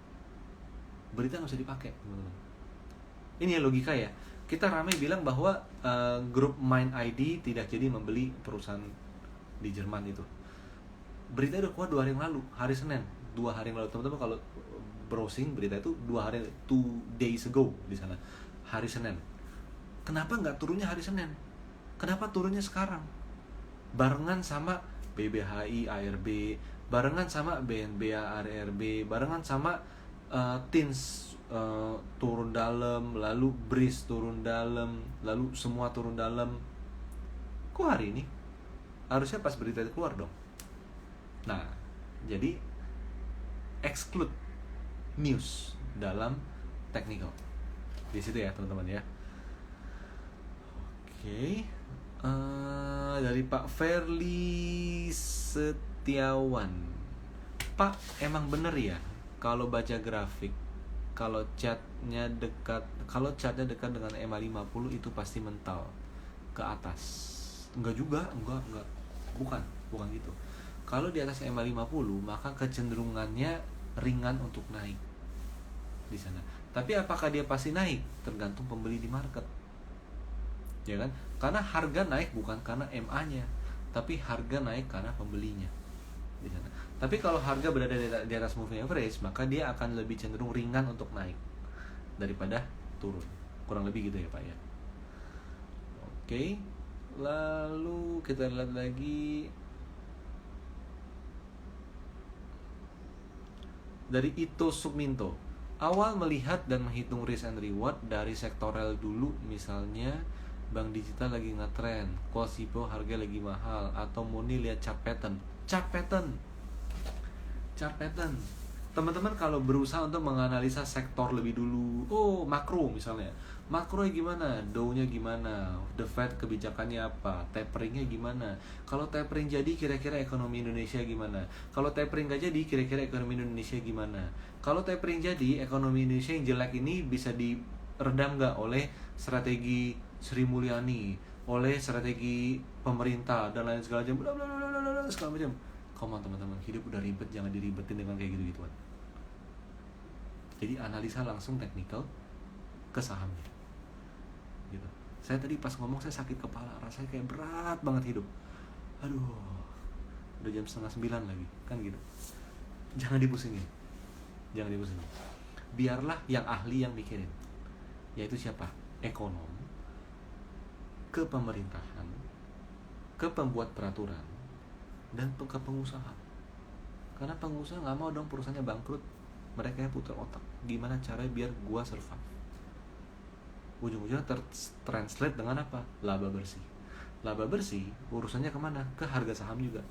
Speaker 1: Berita nggak bisa dipakai, teman-teman. Ini ya logika ya. Kita ramai bilang bahwa grup Mind ID tidak jadi membeli perusahaan di Jerman itu. Berita udah keluar 2 hari yang lalu, hari Senin, 2 hari yang lalu. Teman-teman kalau browsing berita itu 2 days ago di sana, hari Senin. Kenapa nggak turunnya hari Senin? Kenapa turunnya sekarang? Barengan sama BBHI ARB, barengan sama BNBA ARB, barengan sama TINS turun dalam, lalu BRIS turun dalam, lalu semua turun dalam. Kok hari ini? Harusnya pas berita itu keluar dong. Nah, jadi exclude news dalam technical di situ ya teman-teman ya. Oke. Dari Pak Ferli Setiawan, Pak, emang bener ya kalau baca grafik kalau chartnya dekat dengan EMA 50 itu pasti mental ke atas. Enggak juga, enggak. Bukan gitu. Kalau di atas EMA 50 maka kecenderungannya ringan untuk naik di sana. Tapi apakah dia pasti naik? Tergantung pembeli di market. Ya kan? Karena harga naik bukan karena MA-nya, tapi harga naik karena pembelinya di sana. Tapi kalau harga berada di atas moving average, maka dia akan lebih cenderung ringan untuk naik daripada turun. Kurang lebih gitu ya, Pak ya. Oke. Lalu kita lihat lagi dari Ito Sukminto. Awal melihat dan menghitung risk and reward dari sektoral dulu, misalnya bank digital lagi ngetrend, Quasipo harga lagi mahal, atau murni lihat chart pattern. Teman-teman kalau berusaha untuk menganalisa sektor lebih dulu, makro misalnya, makronya gimana, Dow-nya gimana, The Fed kebijakannya apa, taperingnya gimana. Kalau tapering jadi kira-kira ekonomi Indonesia gimana. Kalau tapering gak jadi kira-kira ekonomi Indonesia gimana. Kalau tapering jadi ekonomi Indonesia yang jelek ini bisa diredam gak oleh strategi Sri Mulyani, oleh strategi pemerintah dan lain segala macam, segala macam. Come on teman-teman, hidup udah ribet, jangan diribetin dengan kayak gitu-gituan. Jadi analisa langsung teknikal ke sahamnya gitu. Saya tadi pas ngomong saya sakit kepala, rasanya kayak berat banget hidup. Aduh, udah jam 8:30 lagi kan gitu. Jangan dipusingin. Biarlah yang ahli yang mikirin. Yaitu siapa? Ekonom, ke pemerintahan, ke pembuat peraturan, dan ke pengusaha. Karena pengusaha nggak mau dong perusahaannya bangkrut. Mereka yang putar otak, gimana caranya biar gua survive. Ujung-ujungnya translate dengan apa? Laba bersih. Laba bersih urusannya kemana? Ke harga saham juga.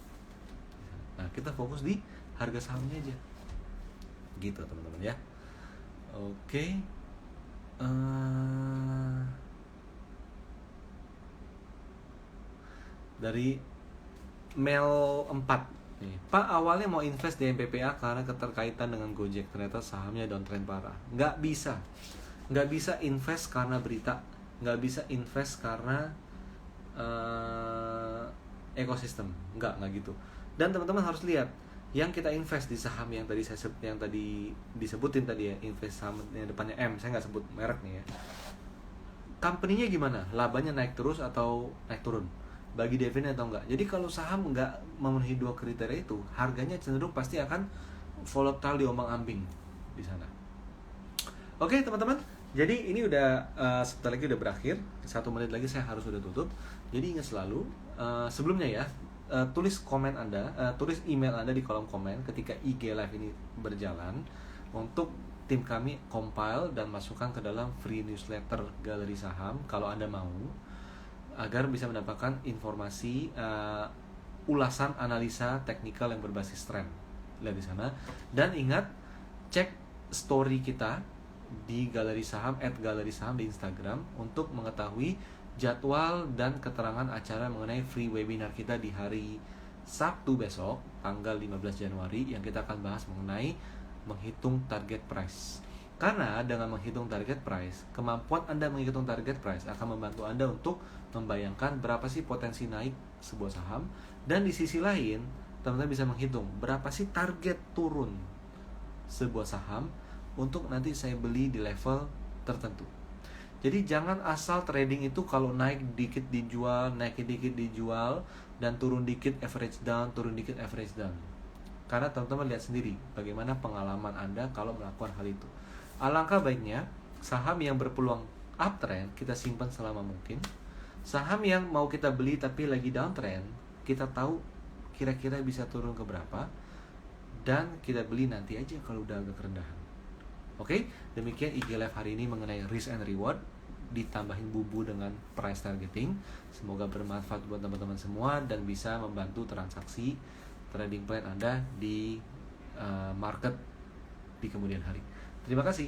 Speaker 1: Nah, kita fokus di harga sahamnya aja. Gitu teman-teman ya. Oke. Dari Mel 4 nih, Pak awalnya mau invest di MPPA karena keterkaitan dengan Gojek, ternyata sahamnya downtrend parah. Nggak bisa invest karena berita, nggak bisa invest karena ekosistem, nggak gitu. Dan teman-teman harus lihat, yang kita invest di saham yang tadi disebutin tadi ya, invest saham yang depannya M, saya nggak sebut merek nih ya. Company-nya gimana? Labanya naik terus atau naik turun? Bagi dividen atau enggak. Jadi kalau saham enggak memenuhi dua kriteria itu, harganya cenderung pasti akan volatile, diombang-ambing di sana. Oke teman-teman, jadi ini udah sebentar lagi udah berakhir, 1 menit lagi saya harus udah tutup. Jadi ingat selalu, sebelumnya ya, tulis komen Anda, tulis email Anda di kolom komen ketika IG Live ini berjalan, untuk tim kami compile dan masukkan ke dalam free newsletter Galeri Saham kalau Anda mau, agar bisa mendapatkan informasi ulasan analisa teknikal yang berbasis tren. Lihat di sana. Dan ingat, cek story kita di Galeri Saham @galerisaham di Instagram untuk mengetahui jadwal dan keterangan acara mengenai free webinar kita di hari Sabtu besok tanggal 15 Januari yang kita akan bahas mengenai menghitung target price. Karena dengan menghitung target price, kemampuan Anda menghitung target price akan membantu Anda untuk membayangkan berapa sih potensi naik sebuah saham, dan di sisi lain teman-teman bisa menghitung berapa sih target turun sebuah saham untuk nanti saya beli di level tertentu. Jadi jangan asal trading itu kalau naik dikit dijual, naik dikit dijual, dan turun dikit average down, turun dikit average down. Karena teman-teman lihat sendiri bagaimana pengalaman Anda kalau melakukan hal itu. Alangkah baiknya saham yang berpeluang uptrend kita simpan selama mungkin. Saham yang mau kita beli tapi lagi downtrend, kita tahu kira-kira bisa turun ke berapa, dan kita beli nanti aja kalau udah agak kerendahan. Oke, demikian IG Live hari ini mengenai risk and reward, ditambahin bumbu dengan price targeting. Semoga bermanfaat buat teman-teman semua dan bisa membantu transaksi trading plan Anda di market di kemudian hari. Terima kasih.